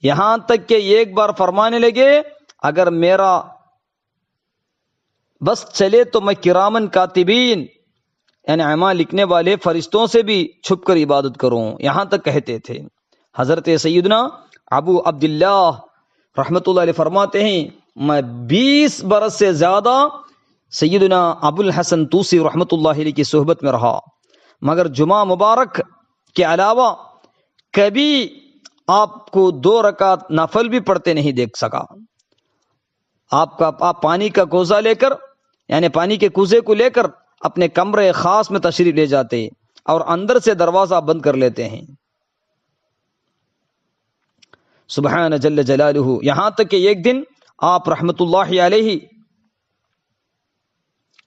یہاں تک کہ ایک بار فرمانے لگے اگر میرا بس چلے تو میں کرامن کاتبین یعنی اعمال لکھنے والے فرشتوں سے بھی چھپ کر عبادت کروں، یہاں تک کہتے تھے۔ حضرت سیدنا ابو عبداللہ رحمۃ اللہ علیہ فرماتے ہیں میں 20 برس سے زیادہ سیدنا ابو الحسن طوسی رحمۃ اللہ علیہ کی صحبت میں رہا، مگر جمعہ مبارک کے علاوہ کبھی آپ کو 2 رکعت نفل بھی پڑھتے نہیں دیکھ سکا۔ آپ پانی کا کوزہ لے کر یعنی پانی کے کوزے کو لے کر اپنے کمرے خاص میں تشریف لے جاتے اور اندر سے دروازہ بند کر لیتے ہیں، سبحان جل جلالہ۔ یہاں تک کہ ایک دن آپ رحمت اللہ علیہ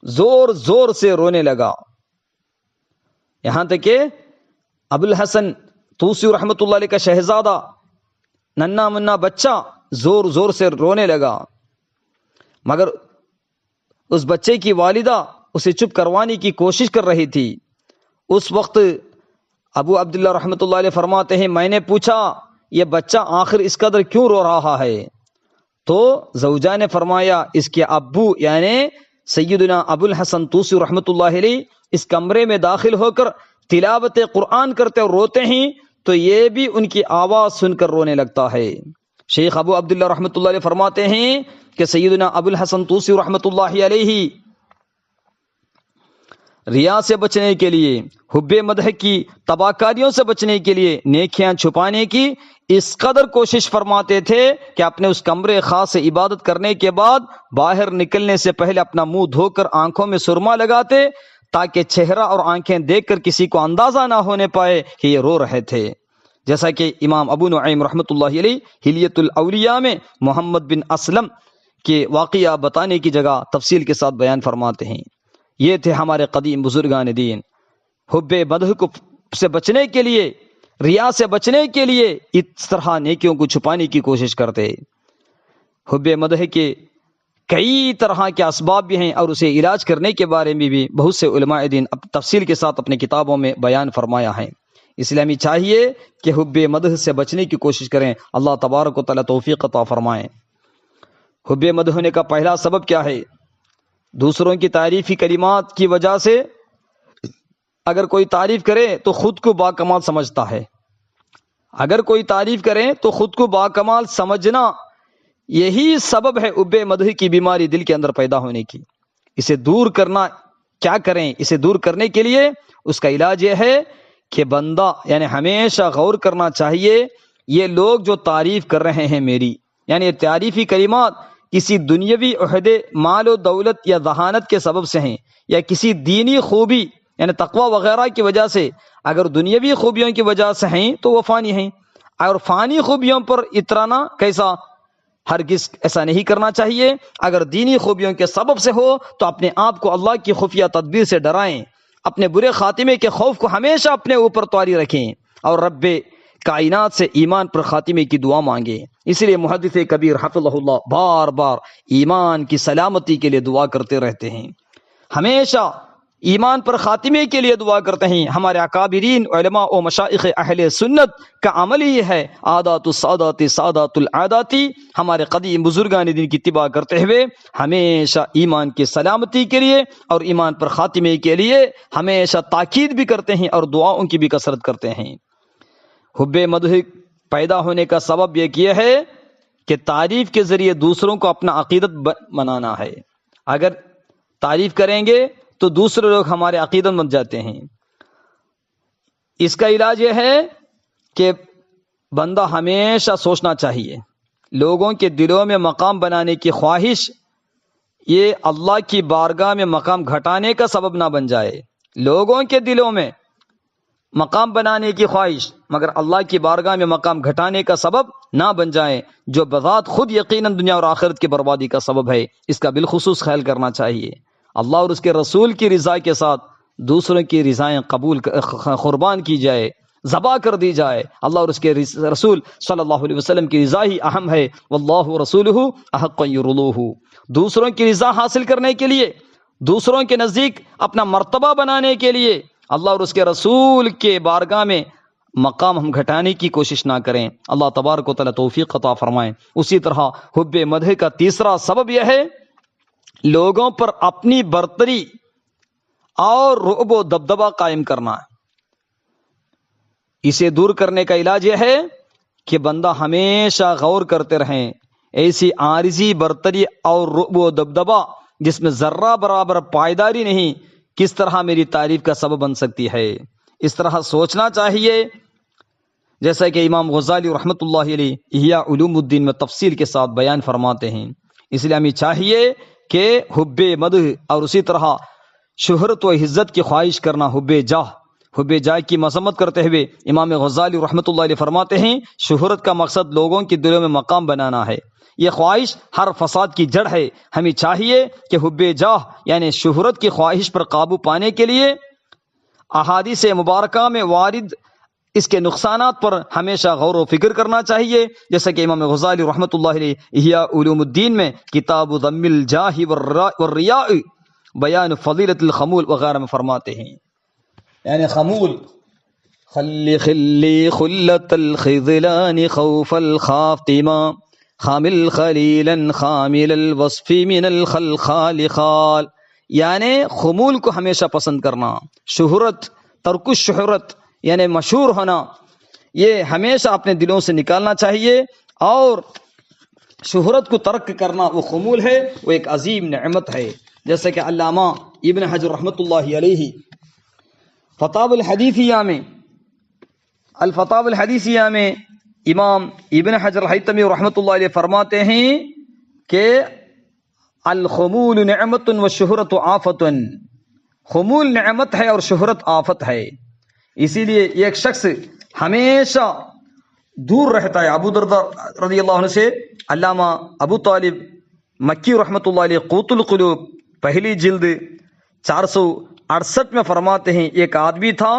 زور زور سے رونے لگا، یہاں تک کہ ابو الحسن طوسی رحمت اللہ علیہ کا شہزادہ ننھا منا بچہ زور زور سے رونے لگا، مگر اس بچے کی والدہ اسے چپ کروانے کی کوشش کر رہی تھی۔ اس وقت ابو عبداللہ رحمت اللہ علیہ فرماتے ہیں میں نے پوچھا یہ بچہ آخر اس قدر کیوں رو رہا ہے؟ تو زوجہ نے فرمایا اس کے ابو یعنی سیدنا ابو الحسن طوسی رحمت اللہ علیہ اس کمرے میں داخل ہو کر تلاوت قرآن کرتے اور روتے ہیں تو یہ بھی ان کی آواز سن کر رونے لگتا ہے۔ شیخ ابو عبداللہ رحمت اللہ علیہ فرماتے ہیں کہ سیدنا ابو الحسن طوسی رحمت اللہ علیہ ریا سے بچنے کے لیے، حب مدح کی تباکاریوں سے بچنے کے لیے، نیکیاں چھپانے کی اس قدر کوشش فرماتے تھے کہ اپنے اس کمرے خاص سے عبادت کرنے کے بعد باہر نکلنے سے پہلے اپنا منہ دھو کر آنکھوں میں سرما لگاتے تاکہ چہرہ اور آنکھیں دیکھ کر کسی کو اندازہ نہ ہونے پائے کہ یہ رو رہے تھے، جیسا کہ امام ابو نعیم رحمۃ اللہ علیہ حلیۃ الاولیاء میں محمد بن اسلم کے واقعہ بتانے کی جگہ تفصیل کے ساتھ بیان فرماتے ہیں۔ یہ تھے ہمارے قدیم بزرگان دین، حب مدح کو سے بچنے کے لیے، ریا سے بچنے کے لیے اس طرح نیکیوں کو چھپانے کی کوشش کرتے۔ حب مدح کے کئی طرح کے اسباب بھی ہیں اور اسے علاج کرنے کے بارے میں بھی بہت سے علماء دین تفصیل کے ساتھ اپنے کتابوں میں بیان فرمایا ہے، اس لیے ہمیں چاہیے کہ حب مدح سے بچنے کی کوشش کریں۔ اللہ تبارک و تعالی توفیق عطا فرمائیں۔ حب مدح ہونے کا پہلا سبب کیا ہے؟ دوسروں کی تعریفی کلمات کی وجہ سے اگر کوئی تعریف کرے تو خود کو باکمال سمجھتا ہے، اگر کوئی تعریف کرے تو خود کو باکمال سمجھنا یہی سبب ہے حب مدح کی بیماری دل کے اندر پیدا ہونے کی۔ اسے دور کرنا کیا کریں؟ اسے دور کرنے کے لیے اس کا علاج یہ ہے کہ بندہ یعنی ہمیشہ غور کرنا چاہیے یہ لوگ جو تعریف کر رہے ہیں میری، یعنی تعریفی کلمات کسی دنیاوی عہدے، مال و دولت یا ذہانت کے سبب سے ہیں، یا کسی دینی خوبی یعنی تقوی وغیرہ کی وجہ سے، اگر دنیاوی خوبیوں کی وجہ سے ہیں تو وہ فانی ہیں، اور فانی خوبیوں پر اترانا کیسا؟ ہرگز ایسا نہیں کرنا چاہیے۔ اگر دینی خوبیوں کے سبب سے ہو تو اپنے آپ کو اللہ کی خفیہ تدبیر سے ڈرائیں، اپنے برے خاتمے کے خوف کو ہمیشہ اپنے اوپر طاری رکھیں اور رب کائنات سے ایمان پر خاتمے کی دعا مانگیں۔ اس لیے محدث کبیر حفظہ اللہ بار بار ایمان کی سلامتی کے لیے دعا کرتے رہتے ہیں، ہمیشہ ایمان پر خاتمے کے لیے دعا کرتے ہیں۔ ہمارے اکابرین علماء و مشائخ اہل سنت کا عمل یہ ہے، عادات السادات سادات العاداتی، ہمارے قدیم بزرگان دین کی اتباع کرتے ہوئے ہمیشہ ایمان کی سلامتی کے لیے اور ایمان پر خاتمے کے لیے ہمیشہ تاکید بھی کرتے ہیں اور دعاؤں کی بھی کثرت کرتے ہیں۔ حب مدح پیدا ہونے کا سبب یہ ہے کہ تعریف کے ذریعے دوسروں کو اپنا عقیدت بنانا ہے۔ اگر تعریف کریں گے تو دوسرے لوگ ہمارے عقیدت بن جاتے ہیں۔ اس کا علاج یہ ہے کہ بندہ ہمیشہ سوچنا چاہیے، لوگوں کے دلوں میں مقام بنانے کی خواہش یہ اللہ کی بارگاہ میں مقام گھٹانے کا سبب نہ بن جائے۔ لوگوں کے دلوں میں مقام بنانے کی خواہش مگر اللہ کی بارگاہ میں مقام گھٹانے کا سبب نہ بن جائے، جو بذات خود یقیناً دنیا اور آخرت کی بربادی کا سبب ہے۔ اس کا بالخصوص خیال کرنا چاہیے۔ اللہ اور اس کے رسول کی رضا کے ساتھ دوسروں کی رضائیں قربان کی جائے، ذبح کر دی جائے۔ اللہ اور اس کے رسول صلی اللہ علیہ وسلم کی رضا ہی اہم ہے، واللہ رسولہ احق ان یرضوہ۔ دوسروں کی رضا حاصل کرنے کے لیے دوسروں کے نزدیک اپنا مرتبہ بنانے کے لیے اللہ اور اس کے رسول کے بارگاہ میں مقام ہم گھٹانے کی کوشش نہ کریں۔ اللہ تبارک و تعالیٰ توفیق عطا فرمائیں۔ اسی طرح حب مدح کا تیسرا سبب یہ ہے لوگوں پر اپنی برتری اور رعب و دبدبہ قائم کرنا۔ اسے دور کرنے کا علاج یہ ہے کہ بندہ ہمیشہ غور کرتے رہیں ایسی عارضی برتری اور رعب و دبدبہ جس میں ذرہ برابر پائیداری نہیں کس طرح میری تعریف کا سبب بن سکتی ہے۔ اس طرح سوچنا چاہیے جیسا کہ امام غزالی رحمۃ اللہ علیہ احیاء علوم الدین میں تفصیل کے ساتھ بیان فرماتے ہیں۔ اس لیے ہمیں چاہیے کہ حب مدح اور اسی طرح شہرت و عزت کی خواہش کرنا، حب جاہ کی مذمت کرتے ہوئے امام غزالی رحمۃ اللہ علیہ فرماتے ہیں شہرت کا مقصد لوگوں کے دلوں میں مقام بنانا ہے، یہ خواہش ہر فساد کی جڑ ہے۔ ہمیں چاہیے کہ حب جاہ یعنی شہرت کی خواہش پر قابو پانے کے لیے احادیث مبارکہ میں وارد اس کے نقصانات پر ہمیشہ غور و فکر کرنا چاہیے، جیسا کہ امام غزالی رحمۃ اللہ علیہ احیاء علوم الدین میں کتاب ذم الجاہ والریاء بیان فضیلت الخمول وغیرہ میں فرماتے ہیں۔ یعنی خمول خلی خلت الخذلان خوف الخاتمہ خامل خلیلا خامل الوصف من الخلخال خال، یعنی خمول کو ہمیشہ پسند کرنا، شہرت ترک الشہرت یعنی مشہور ہونا یہ ہمیشہ اپنے دلوں سے نکالنا چاہیے، اور شہرت کو ترک کرنا وہ خمول ہے، وہ ایک عظیم نعمت ہے۔ جیسا کہ علامہ ابن حجر رحمۃ اللہ علیہ فتاوی الحدیثیہ میں امام ابن حجر الہیثمی رحمۃ اللہ علیہ فرماتے ہیں کہ الخمول نعمت والشہرت آفت، خمول نعمت ہے اور شہرت آفت ہے۔ اسی لیے ایک شخص ہمیشہ دور رہتا ہے۔ ابو درداء رضی اللہ عنہ سے علامہ ابو طالب مکی رحمۃ اللہ علیہ قوت القلوب پہلی جلد 468 میں فرماتے ہیں ایک آدمی تھا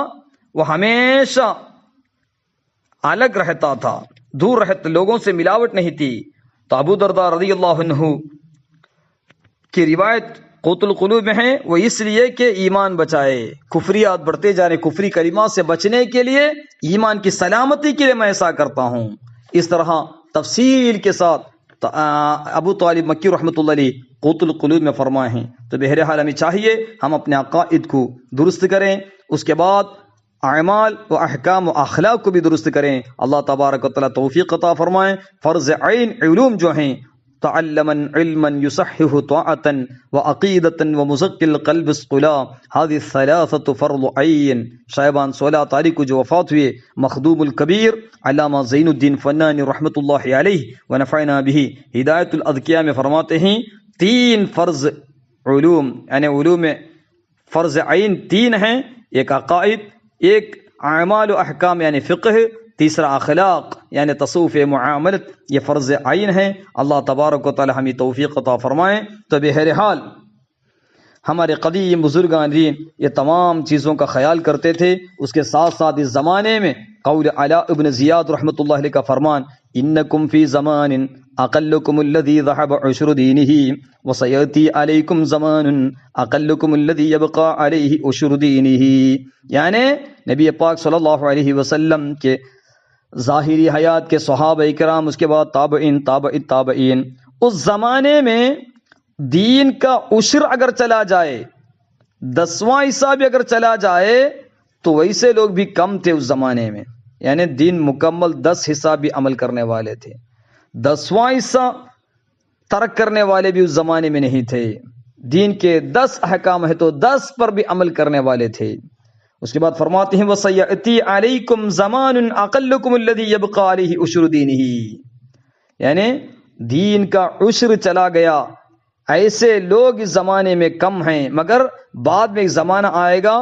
وہ ہمیشہ الگ رہتا تھا، دور رہتا، لوگوں سے ملاوٹ نہیں تھی۔ تو ابو درداء رضی اللہ عنہ کی روایت قوت القلوب میں ہے وہ اس لیے کہ ایمان بچائے، کفریات بڑھتے جا رہے، کفری کلمات سے بچنے کے لیے، ایمان کی سلامتی کے لیے میں ایسا کرتا ہوں۔ اس طرح تفصیل کے ساتھ ابو طالب مکی رحمۃ اللہ علیہ قوت القلوب میں فرمائے ہیں۔ تو بہرحال ہمیں چاہیے ہم اپنے عقائد کو درست کریں، اس کے بعد اعمال و احکام و اخلاق کو بھی درست کریں۔ اللہ تبارک و تعالیٰ توفیق عطا فرمائیں۔ فرض عین علوم جو ہیں تعلما علما يصحح طاعة وعقيدة ومزكي القلب اسقلا، هذه الثلاثة فرض عين۔ شعبان 16 تاریخ کو جو وفات ہوئے مخدوم الکبیر علامہ زین الدین فنانی رحمۃ اللہ علیہ ونفعنا به ہدایت الاذکیاء میں فرماتے ہیں 3 فرض علوم یعنی علوم فرض عین 3 ہیں، ایک عقائد، ایک اعمال و احکام یعنی فقہ، تیسرا اخلاق یعنی تصوف معاملت، یہ فرض عین ہے۔ اللہ تبارک و تعالی ہمیں توفیق عطا فرمائیں۔ تو بہرحال ہمارے قدیم بزرگان دین یہ تمام چیزوں کا خیال کرتے تھے۔ اس کے ساتھ ساتھ اس زمانے میں قول علاء ابن زیاد رحمۃ اللہ علیہ کا فرمان انکم فی زمان اقلکم الذی ذهب عشر دینہ وسیأتی علیکم زمان اقلکم الذی یبقى علیہ عشر دینہ، یعنی نبی پاک صلی اللہ علیہ وسلم کے ظاہری حیات کے صحابہ کرام، اس کے بعد تابعین تابعین، اس زمانے میں دین کا عشر اگر چلا جائے، 10واں حصہ بھی اگر چلا جائے تو ویسے لوگ بھی کم تھے اس زمانے میں، یعنی دین مکمل 10 حصہ بھی عمل کرنے والے تھے، 10واں حصہ ترک کرنے والے بھی اس زمانے میں نہیں تھے۔ دین کے 10 احکام ہے تو 10 پر بھی عمل کرنے والے تھے۔ اس کے بعد فرماتے ہیں وَسَيَأْتِي عَلَيْكُمْ زَمَانٌ أَقَلُّكُمُ الَّذِي يَبْقَى عَلَيْهِ عُشْرُ دِينِهِ، یعنی دین کا عشر چلا گیا، ایسے لوگ اس زمانے میں کم ہیں، مگر بعد میں ایک زمانہ آئے گا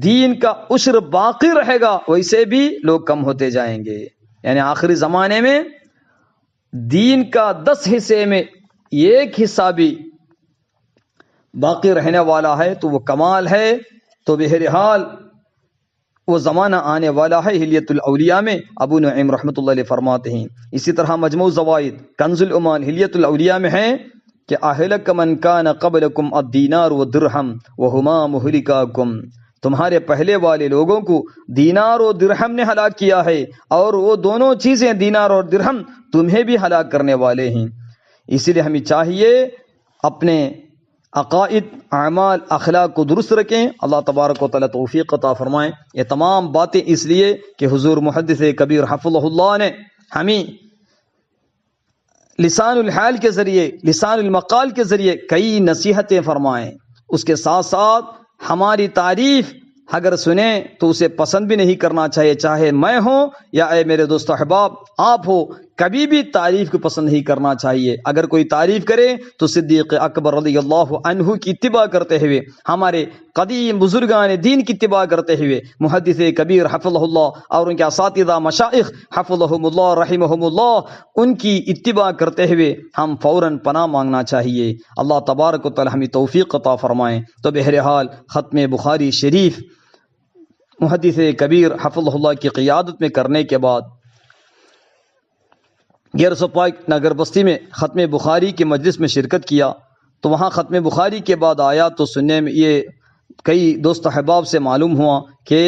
دین کا عشر باقی رہے گا، ویسے بھی لوگ کم ہوتے جائیں گے۔ یعنی آخری زمانے میں دین کا 10 حصے میں ایک حصہ بھی باقی رہنے والا ہے تو وہ کمال ہے۔ تو بہرحال وہ زمانہ آنے والا ہے۔ حلیت الاولیاء میں ابو نعیم رحمۃ اللہ علیہ فرماتے ہیں۔ اسی طرح مجموع الزوائد کنز الایمان حلیت الاولیاء میں ہے کہ اہلک من کان قبلکم الدینار والدرہم وہما مہلکاکم، تمہارے پہلے والے لوگوں کو دینار و درہم نے ہلاک کیا ہے، اور وہ دونوں چیزیں دینار اور درہم تمہیں بھی ہلاک کرنے والے ہیں۔ اسی لیے ہمیں چاہیے اپنے عقائد، اعمال، اخلاق کو درست رکھیں۔ اللہ تبارک و تعالیٰ توفیق عطا فرمائیں۔ یہ تمام باتیں اس لیے کہ حضور محدث کبیر حفظہ اللہ نے ہمیں لسان الحال کے ذریعے، لسان المقال کے ذریعے کئی نصیحتیں فرمائیں۔ اس کے ساتھ ساتھ ہماری تعریف اگر سنیں تو اسے پسند بھی نہیں کرنا چاہیے، چاہے میں ہوں یا اے میرے دوست احباب آپ ہو، کبھی بھی تعریف کو پسند نہیں کرنا چاہیے۔ اگر کوئی تعریف کرے تو صدیق اکبر رضی اللہ عنہ کی اتباع کرتے ہوئے، ہمارے قدیم بزرگان دین کی اتباع کرتے ہوئے، محدث کبیر حفظہ اللہ اور ان کے اساتذہ مشائخ حفظہم اللہ رحمہم اللہ، ان کی اتباع کرتے ہوئے ہم فوراً پناہ مانگنا چاہیے۔ اللہ تبارک و تعالی ہمیں توفیق عطا فرمائیں۔ تو بہرحال ختم بخاری شریف محدث کبیر حفظہ اللہ کی قیادت میں کرنے کے بعد گیر سپاک نگر بستی میں ختم بخاری کے مجلس میں شرکت کیا، تو وہاں ختم بخاری کے بعد آیا تو سننے میں یہ کئی دوست احباب سے معلوم ہوا کہ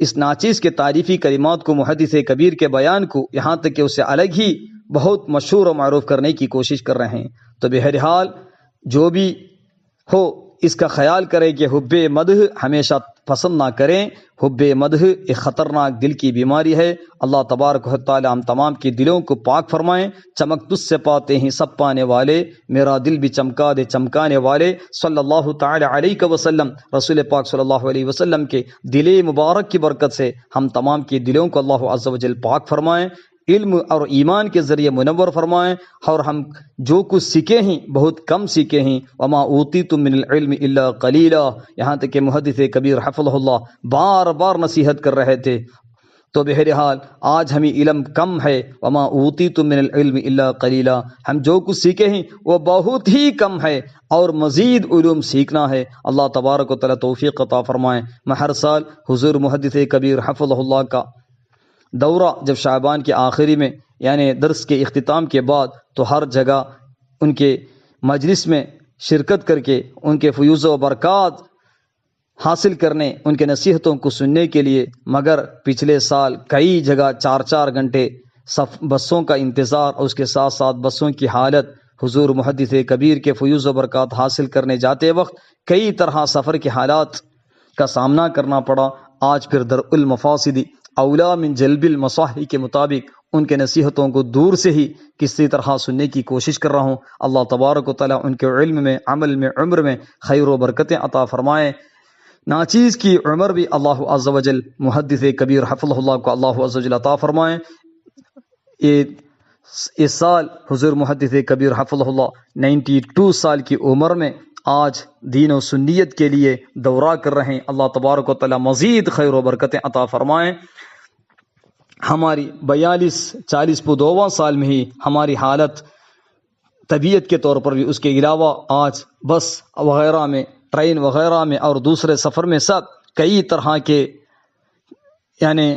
اس ناچیز کے تعریفی کلمات کو، محدث کبیر کے بیان کو، یہاں تک کہ اسے الگ ہی بہت مشہور و معروف کرنے کی کوشش کر رہے ہیں۔ تو بہرحال جو بھی ہو اس کا خیال کریں کہ حب مدح ہمیشہ پسند نہ کریں۔ حب مدح ایک خطرناک دل کی بیماری ہے۔ اللہ تبارک و تعالی ہم تمام کے دلوں کو پاک فرمائیں۔ چمک تجھ سے پاتے ہیں سب پانے والے، میرا دل بھی چمکا دے چمکانے والے، صلی اللہ تعالی علیہ وسلم۔ رسول پاک صلی اللہ علیہ وسلم کے دل مبارک کی برکت سے ہم تمام کے دلوں کو اللہ عز و جل پاک فرمائیں، علم اور ایمان کے ذریعے منور فرمائیں، اور ہم جو کچھ سیکھے ہیں بہت کم سیکھے ہیں۔ وما اوتیتم من العلم الا قلیلا، یہاں تک کہ محدث کبیر حفظہ اللہ بار بار نصیحت کر رہے تھے۔ تو بہرحال آج ہمیں علم کم ہے، وما اوتیتم من العلم الا قلیلا، ہم جو کچھ سیکھے ہیں وہ بہت ہی کم ہے، اور مزید علوم سیکھنا ہے۔ اللہ تبارک و تعالی توفیق عطا فرمائیں۔ میں ہر سال حضور محدث کبیر حفظہ اللہ کا دورہ جب شعبان کے آخری میں یعنی درس کے اختتام کے بعد تو ہر جگہ ان کے مجلس میں شرکت کر کے ان کے فیوز و برکات حاصل کرنے، ان کے نصیحتوں کو سننے کے لیے، مگر پچھلے سال کئی جگہ 4 گھنٹے بسوں کا انتظار، اور اس کے ساتھ ساتھ بسوں کی حالت، حضور محدث کبیر کے فیوز و برکات حاصل کرنے جاتے وقت کئی طرح سفر کے حالات کا سامنا کرنا پڑا۔ آج پھر درء المفاسد اولا من جلب المصالح کے مطابق ان کے نصیحتوں کو دور سے ہی کسی طرح سننے کی کوشش کر رہا ہوں۔ اللہ تبارک و تعالیٰ ان کے علم میں، عمل میں، عمر میں خیر و برکتیں عطا فرمائیں۔ ناچیز کی عمر بھی اللہ عز و جل محدث کبیر حفظہ اللہ کو اللہ عز و جل عطا فرمائیں۔ اس سال حضور محدث کبیر حفظہ اللہ 92 سال کی عمر میں آج دین و سنیت کے لیے دورہ کر رہے ہیں۔ اللہ تبارک و تعالیٰ مزید خیر و برکتیں عطا فرمائیں۔ ہماری 42-42 سال میں ہی ہماری حالت طبیعت کے طور پر بھی، اس کے علاوہ آج بس وغیرہ میں، ٹرین وغیرہ میں اور دوسرے سفر میں سب کئی طرح کے یعنی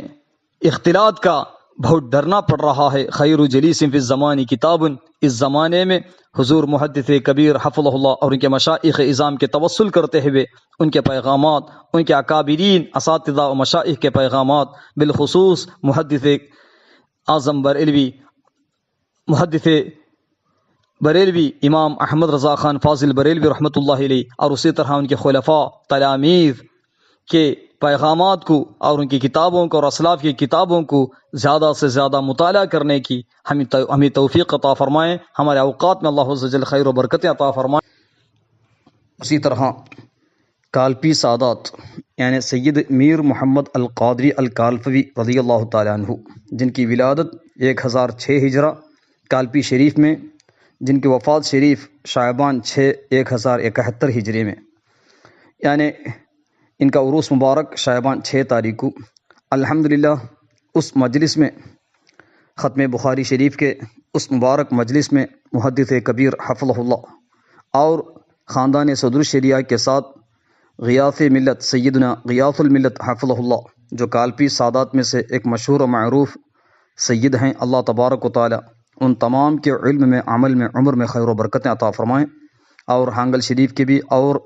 اختلاط کا بہت ڈرنا پڑ رہا ہے۔ خیر جلیس فی الزمان کتاب، اس زمانے میں حضور محدث کبیر حفظہ اللہ اور ان کے مشائخ اعظام کے توسل کرتے ہوئے ان کے پیغامات، ان کے اکابرین اساتذہ و مشائخ کے پیغامات، بالخصوص محدث اعظم بریلوی، محدث بریلوی امام احمد رضا خان فاضل بریلوی رحمۃ اللہ علیہ، اور اسی طرح ان کے خلفاء تلامید کے پیغامات کو اور ان کی کتابوں کو اور اسلاف کی کتابوں کو زیادہ سے زیادہ مطالعہ کرنے کی ہمیں توفیق عطا فرمائیں۔ ہمارے اوقات میں اللہ عز و جل خیر و برکتیں عطا فرمائیں۔ اسی طرح کالپی سادات یعنی سید میر محمد القادری الکالپوی رضی اللہ تعالیٰ عنہ، جن کی ولادت 1006 ہجرہ کالپی شریف میں، جن کی وفات شریف شعبان 6 1071 ہجری میں، یعنی ان کا عروس مبارک شعبان 6 تاریخ کو الحمدللہ اس مجلس میں، ختم بخاری شریف کے اس مبارک مجلس میں محدث کبیر حفظہ اللہ اور خاندان صدر الشریعہ کے ساتھ غیاث ملت سیدنا غیاث الملت حفظہ اللہ، جو کالپی سادات میں سے ایک مشہور و معروف سید ہیں، اللہ تبارک و تعالی ان تمام کے علم میں، عمل میں، عمر میں خیر و برکتیں عطا فرمائیں۔ اور ہانگل شریف کے بھی اور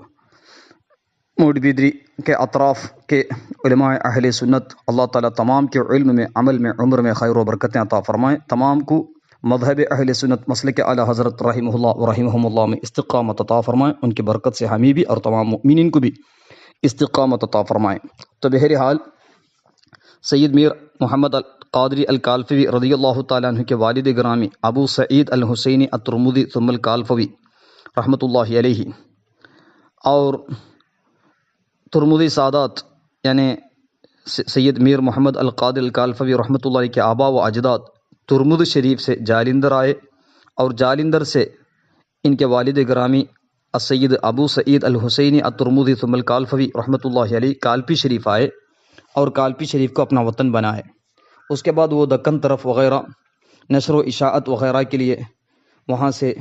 موڈ بیدری کے اطراف کے علماء اہل سنت اللہ تعالیٰ تمام کے علم میں، عمل میں، عمر میں خیر و برکتیں عطا فرمائیں، تمام کو مذہب اہل سنت مسلک اعلی حضرت رحمہ اللہ و رحمہم اللہ میں استقامت عطا فرمائیں، ان کی برکت سے ہمیں بھی اور تمام مؤمنین کو بھی استقامت عطا فرمائیں۔ تو بہرحال سید میر محمد القادری الکالفوی رضی اللہ تعالیٰ عنہ کے والد گرامی ابو سعید الحسینی الترمذی ثم الکالفوی رحمۃ اللہ علیہ، اور ترمذی سادات یعنی سید میر محمد القادری الکالفوی رحمۃ اللہ علیہ کے آبا و اجداد ترمذ شریف سے جالندر آئے، اور جالندر سے ان کے والد گرامی السید ابو سعید الحسینی الترمذی ثم الکالفوی رحمۃ اللہ علیہ کالپی شریف آئے اور کالپی شریف کو اپنا وطن بنائے۔ اس کے بعد وہ دکن طرف وغیرہ نشر و اشاعت وغیرہ کے لیے وہاں سے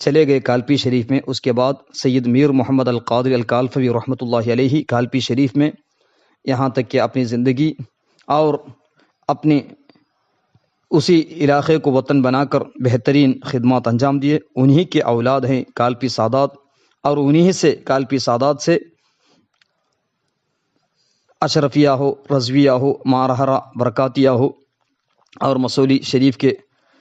چلے گئے کالپی شریف میں۔ اس کے بعد سید میر محمد القادری الکالفوی رحمۃ اللہ علیہ کالپی شریف میں یہاں تک کہ اپنی زندگی اور اپنی اسی علاقے کو وطن بنا کر بہترین خدمات انجام دیے۔ انہی کے اولاد ہیں کالپی سادات، اور انہی سے کالپی سادات سے اشرفیہ ہو، رضویہ ہو، مارہرہ برکاتیہ ہو، اور مسولی شریف کے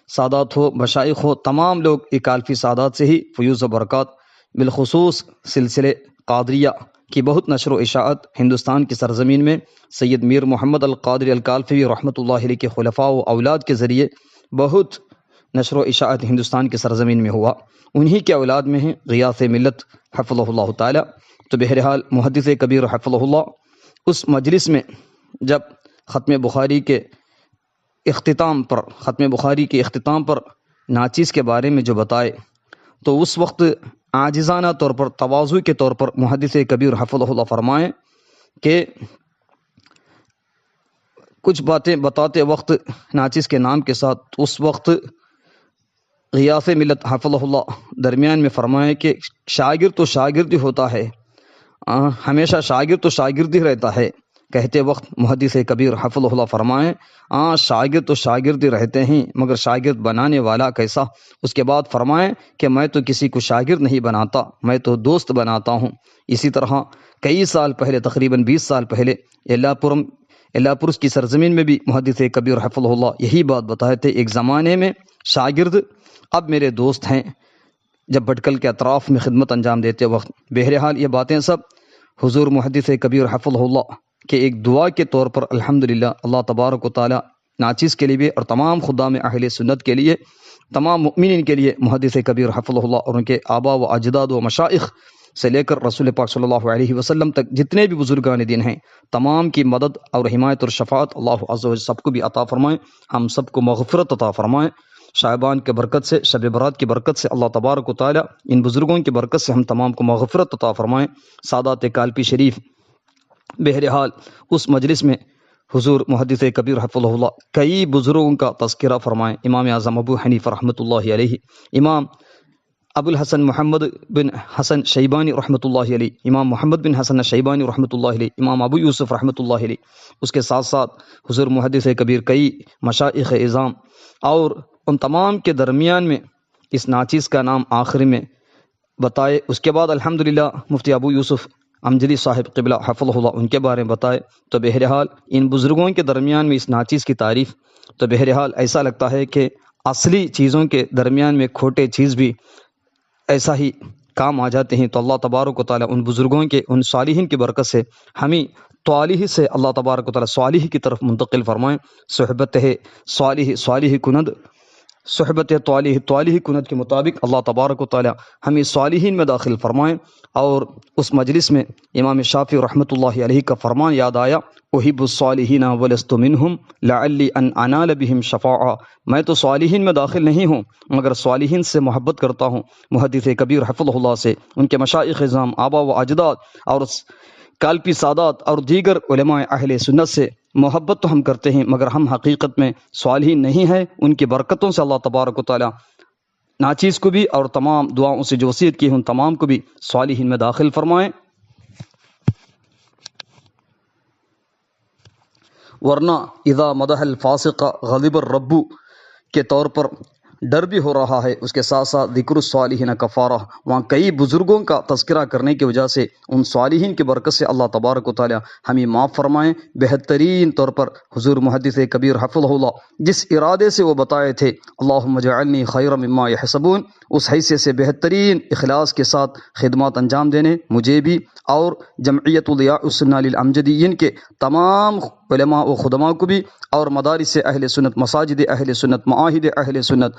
سادات ہو، مشائخ ہو، تمام لوگ یہ کالپی سادات سے ہی فیوز و برکات، بالخصوص سلسلے قادریہ کی بہت نشر و اشاعت ہندوستان کی سرزمین میں سید میر محمد القادری الکالفوی رحمۃ اللہ علیہ کے خلفاء و اولاد کے ذریعے بہت نشر و اشاعت ہندوستان کی سرزمین میں ہوا۔ انہی کے اولاد میں ہیں غیاث ملت حفظہ اللہ تعالی۔ تو بہرحال محدث کبیر حفظہ اللہ اس مجلس میں جب ختم بخاری کے اختتام پر ناچیز کے بارے میں جو بتائے، تو اس وقت عاجزانہ طور پر، تواضع کے طور پر محدث کبیر حفظہ اللہ فرمائیں کہ کچھ باتیں بتاتے وقت ناچیز کے نام کے ساتھ، اس وقت غیاث ملت حفظہ اللہ درمیان میں فرمائے کہ شاگرد تو شاگرد ہی ہوتا ہے، ہمیشہ شاگرد تو شاگرد ہی رہتا ہے۔ کہتے وقت محدث کبیر حفظہ اللہ فرمائیں شاگرد تو شاگرد ہی رہتے ہیں، مگر شاگرد بنانے والا کیسا؟ اس کے بعد فرمائیں کہ میں تو کسی کو شاگرد نہیں بناتا، میں تو دوست بناتا ہوں۔ اسی طرح کئی سال پہلے، تقریباً 20 سال پہلے، اللہ پرس کی سرزمین میں بھی محدث کبیر حفظہ اللہ یہی بات بتائے تھے، ایک زمانے میں شاگرد اب میرے دوست ہیں، جب بھٹکل کے اطراف میں خدمت انجام دیتے وقت۔ بہرحال یہ باتیں سب حضور محدث کبیر حفظہ اللہ کہ ایک دعا کے طور پر الحمدللہ اللہ تبارک و تعالی ناچیز کے لیے بھی اور تمام خدام اہل سنت کے لیے، تمام مؤمنین کے لیے محدث کبیر حفظہ اللہ اور ان کے آبا و اجداد و مشائخ سے لے کر رسول پاک صلی اللہ علیہ وسلم تک جتنے بھی بزرگان دین ہیں، تمام کی مدد اور حمایت اور شفاعت اللہ عز و جل سب کو بھی عطا فرمائیں، ہم سب کو مغفرت عطا فرمائیں۔ شعبان کے برکت سے، شب برات کی برکت سے اللہ تبارک و تعالی ان بزرگوں کی برکت سے ہم تمام کو مغفرت عطا فرمائیں۔ سادات کالپی شریف بہرحال اس مجلس میں حضور محدث کبیر حفظہ اللہ کئی بزرگوں کا تذکرہ فرمائیں، امام اعظم ابو حنیفہ رحمۃ اللہ علیہ، امام ابو الحسن محمد بن حسن شیبانی رحمۃ اللہ علیہ، امام محمد بن حسن شیبانی رحمۃ اللہ علیہ، امام ابو یوسف رحمۃ اللہ علیہ۔ اس کے ساتھ ساتھ حضور محدث کبیر کئی مشائخ اعظام، اور ان تمام کے درمیان میں اس ناچیز کا نام آخر میں بتائے۔ اس کے بعد الحمدللہ مفتی ابو یوسف امجدی صاحب قبلہ حفظہ اللہ ان کے بارے میں بتائے۔ تو بہرحال ان بزرگوں کے درمیان میں اس ناچیز کی تعریف، تو بہرحال ایسا لگتا ہے کہ اصلی چیزوں کے درمیان میں کھوٹے چیز بھی ایسا ہی کام آ جاتے ہیں۔ تو اللہ تبارک و تعالیٰ ان بزرگوں کے، ان صالحین کی برکت سے ہمیں طالح سے اللہ تبارک و تعالیٰ صالح کی طرف منتقل فرمائیں۔ صحبت ہے صالح صالح کند، صحبت طالح کند کے مطابق اللہ تبارک و تعالیٰ ہمیں صالحین میں داخل فرمائیں۔ اور اس مجلس میں امام شافعی رحمۃ اللہ علیہ کا فرمان یاد آیا، احب الصالحین ولست منہم لعلی ان انال بہم شفاعہ، میں تو صالحین میں داخل نہیں ہوں مگر صالحین سے محبت کرتا ہوں۔ محدث کبیر حفظہ اللہ سے، ان کے مشائخ اعظام، آبا و اجداد اور کالپی سادات اور دیگر علماء اہل سنت سے محبت تو ہم کرتے ہیں، مگر ہم حقیقت میں صالحین نہیں ہیں۔ ان کی برکتوں سے اللہ تبارک و تعالیٰ ناچیز کو بھی اور تمام دعاؤں سے جو وصیت کی ان تمام کو بھی صالحین میں داخل فرمائیں۔ ورنہ اذا مدح الفاسق غضب الرب کے طور پر ڈر بھی ہو رہا ہے، اس کے ساتھ ساتھ ذکر الصالحین کفارہ، وہاں کئی بزرگوں کا تذکرہ کرنے کی وجہ سے ان صالحین کی برکت سے اللہ تبارک و تعالی ہمیں معاف فرمائیں۔ بہترین طور پر حضور محدث کبیر حفظہ اللہ جس ارادے سے وہ بتائے تھے اللہم اجعلنی خیرا مما یحسبون، اس حیثیت سے بہترین اخلاص کے ساتھ خدمات انجام دینے مجھے بھی اور جمعیت الیاء السنہ للامجدیین کے تمام علماء و خدماء کو بھی، اور مدارس اہل سنت، مساجد اہل سنت، معاہد اہل سنت،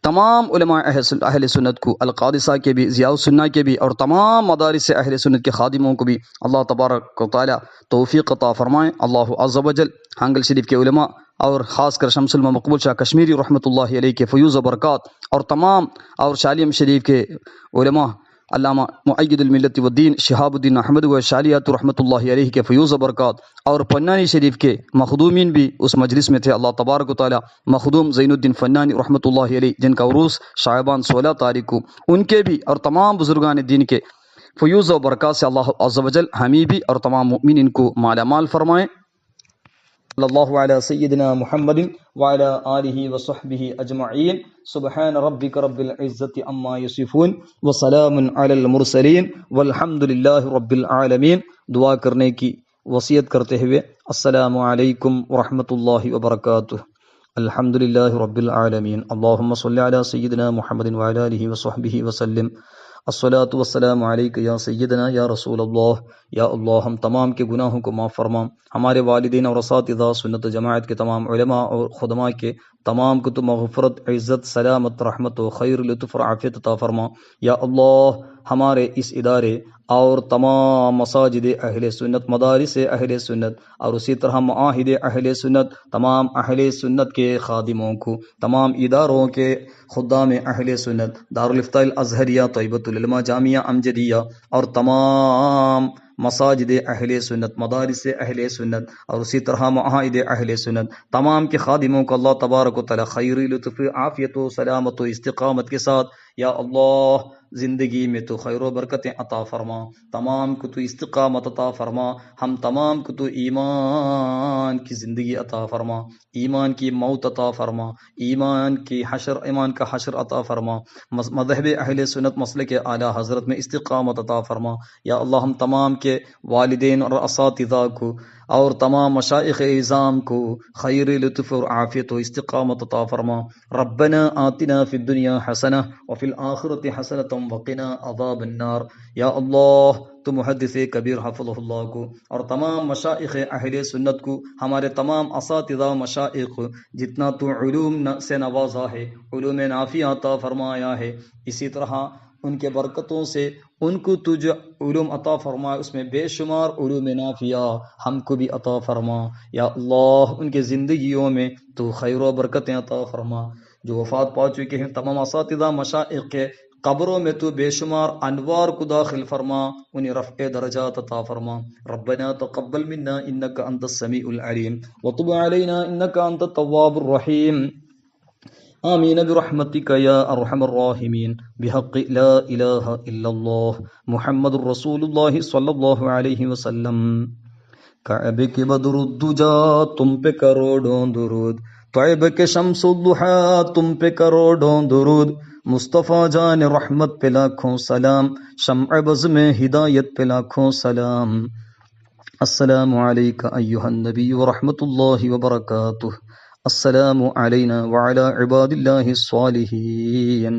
تمام علماء اہل سنت کو، القادسہ کے بھی، ضیاء السنہ کے بھی، اور تمام مدارس اہل سنت کے خادموں کو بھی اللہ تبارک و تعالی توفیق عطا فرمائیں۔ اللہ عز و جل ہانگل شریف کے علماء اور خاص کر شمس العلماء مقبول شاہ کشمیری رحمۃ اللہ علیہ کے فیوز و برکات، اور تمام اور شالیم شریف کے علماء علامہ مؤید الملت والدین شہاب الدین احمد و شالیات رحمۃ اللہ علیہ کے فیوز و برکات، اور فنانی شریف کے مخدومین بھی اس مجلس میں تھے، اللہ تبارک و تعالی مخدوم زین الدین فنانی رحمۃ اللہ علیہ جن کا عروس شعبان 16 تاریخ کو، ان کے بھی اور تمام بزرگان دین کے فیوز و برکات سے اللہ عز و جل ہمیں بھی اور تمام مؤمنین کو مالا مال فرمائیں۔ صلی اللہ علیہ سیدنا محمد وعلی آلہ وصحبہ اجمعین، سبحان ربک رب العزت عما یصفون وسلام علی المرسلین والحمد للہ رب العالمین۔ دعا کرنے کی وصیت کرتے ہوئے السلام علیکم ورحمۃ اللہ وبرکاتہ۔ الحمد للہ رب العالمین، اللہم صلی علی سیدنا محمد وعلی آلہ وصحبہ وسلم۔ الصلاۃ والسلام علیک یا سیدنا یا رسول اللہ۔ یا اللہ ہم تمام کے گناہوں کو معاف فرما، ہمارے والدین اور اساتذہ سنت جماعت کے تمام علماء اور خدماء کے تمام کو تو مغفرت، عزت، سلامت، رحمت و خیر، لطف اور عافیت عطا فرما۔ یا اللہ ہمارے اس ادارے اور تمام مساجد اہل سنت، مدارس اہل سنت، اور اسی طرح معاہد اہل سنت، تمام اہل سنت کے خادموں کو، تمام اداروں کے خدام اہل سنت، دارالفتاء الازہریہ، طیبۃ العلماء جامعہ امجدیہ، اور تمام مساجد اہل سنت، مدارس اہل سنت، اور اسی طرح معاہد اہل سنت، تمام کے خادموں کو اللہ تبارک و تعالی خیر، لطف، عافیت و سلامت و استقامت کے ساتھ یا اللہ زندگی میں تو خیر و برکتیں عطا فرما، تمام کو تو استقامت عطا فرما، ہم تمام کو تو ایمان کی زندگی عطا فرما، ایمان کی موت عطا فرما، ایمان کا حشر عطا فرما، مذہب اہل سنت مسلک اعلیٰ حضرت میں استقامت عطا فرما۔ یا اللہ ہم تمام کے والدین اور اساتذہ کو اور تمام مشائخ اعظام کو خیر، لطف اور عافیت و استقامت عطا فرما۔ ربنا آتنا فی الدنیا حسنہ وفی الآخرۃ حسنۃ وقنا عذاب النار۔ یا اللہ تو محدث کبیر حفظہ اللہ کو اور تمام مشائخ اہل سنت کو، ہمارے تمام اساتذہ مشائخ جتنا تو علوم سے نوازا ہے، علوم نافعہ عطا فرمایا ہے، اسی طرح ان کے برکتوں سے ان کو تو جو علوم عطا فرمائے اس میں بے شمار علوم نافعہ ہم کو بھی عطا فرما۔ یا اللہ ان کے زندگیوں میں تو خیر و برکتیں عطا فرما۔ جو وفات پا چکے ہیں تمام اساتذہ مشائخ کے قبروں میں تو بے شمار انوار کو داخل فرما، انہیں رفع درجات عطا فرما۔ ربنا تقبل منا انک انت السمیع العلیم وتب علینا انک انت التواب الرحیم۔ آمین برحمتک یا ارحم الراحمین، بحق لا الہ الا اللہ محمد الرسول اللہ صلی اللہ علیہ وسلم۔ کعبے کے بدر الدجا تم پہ کروڑوں درود، طیب کے شمس الضحیٰ تم پہ کروڑوں درود، مصطفیٰ جان رحمت پہ لاکھوں سلام، شمع بز میں ہدایت پہ لاکھوں سلام۔ السلام علیک ایہا النبی ورحمۃ اللہ وبرکاتہ۔ السلام علینا وعلی عباد اللہ الصالحین۔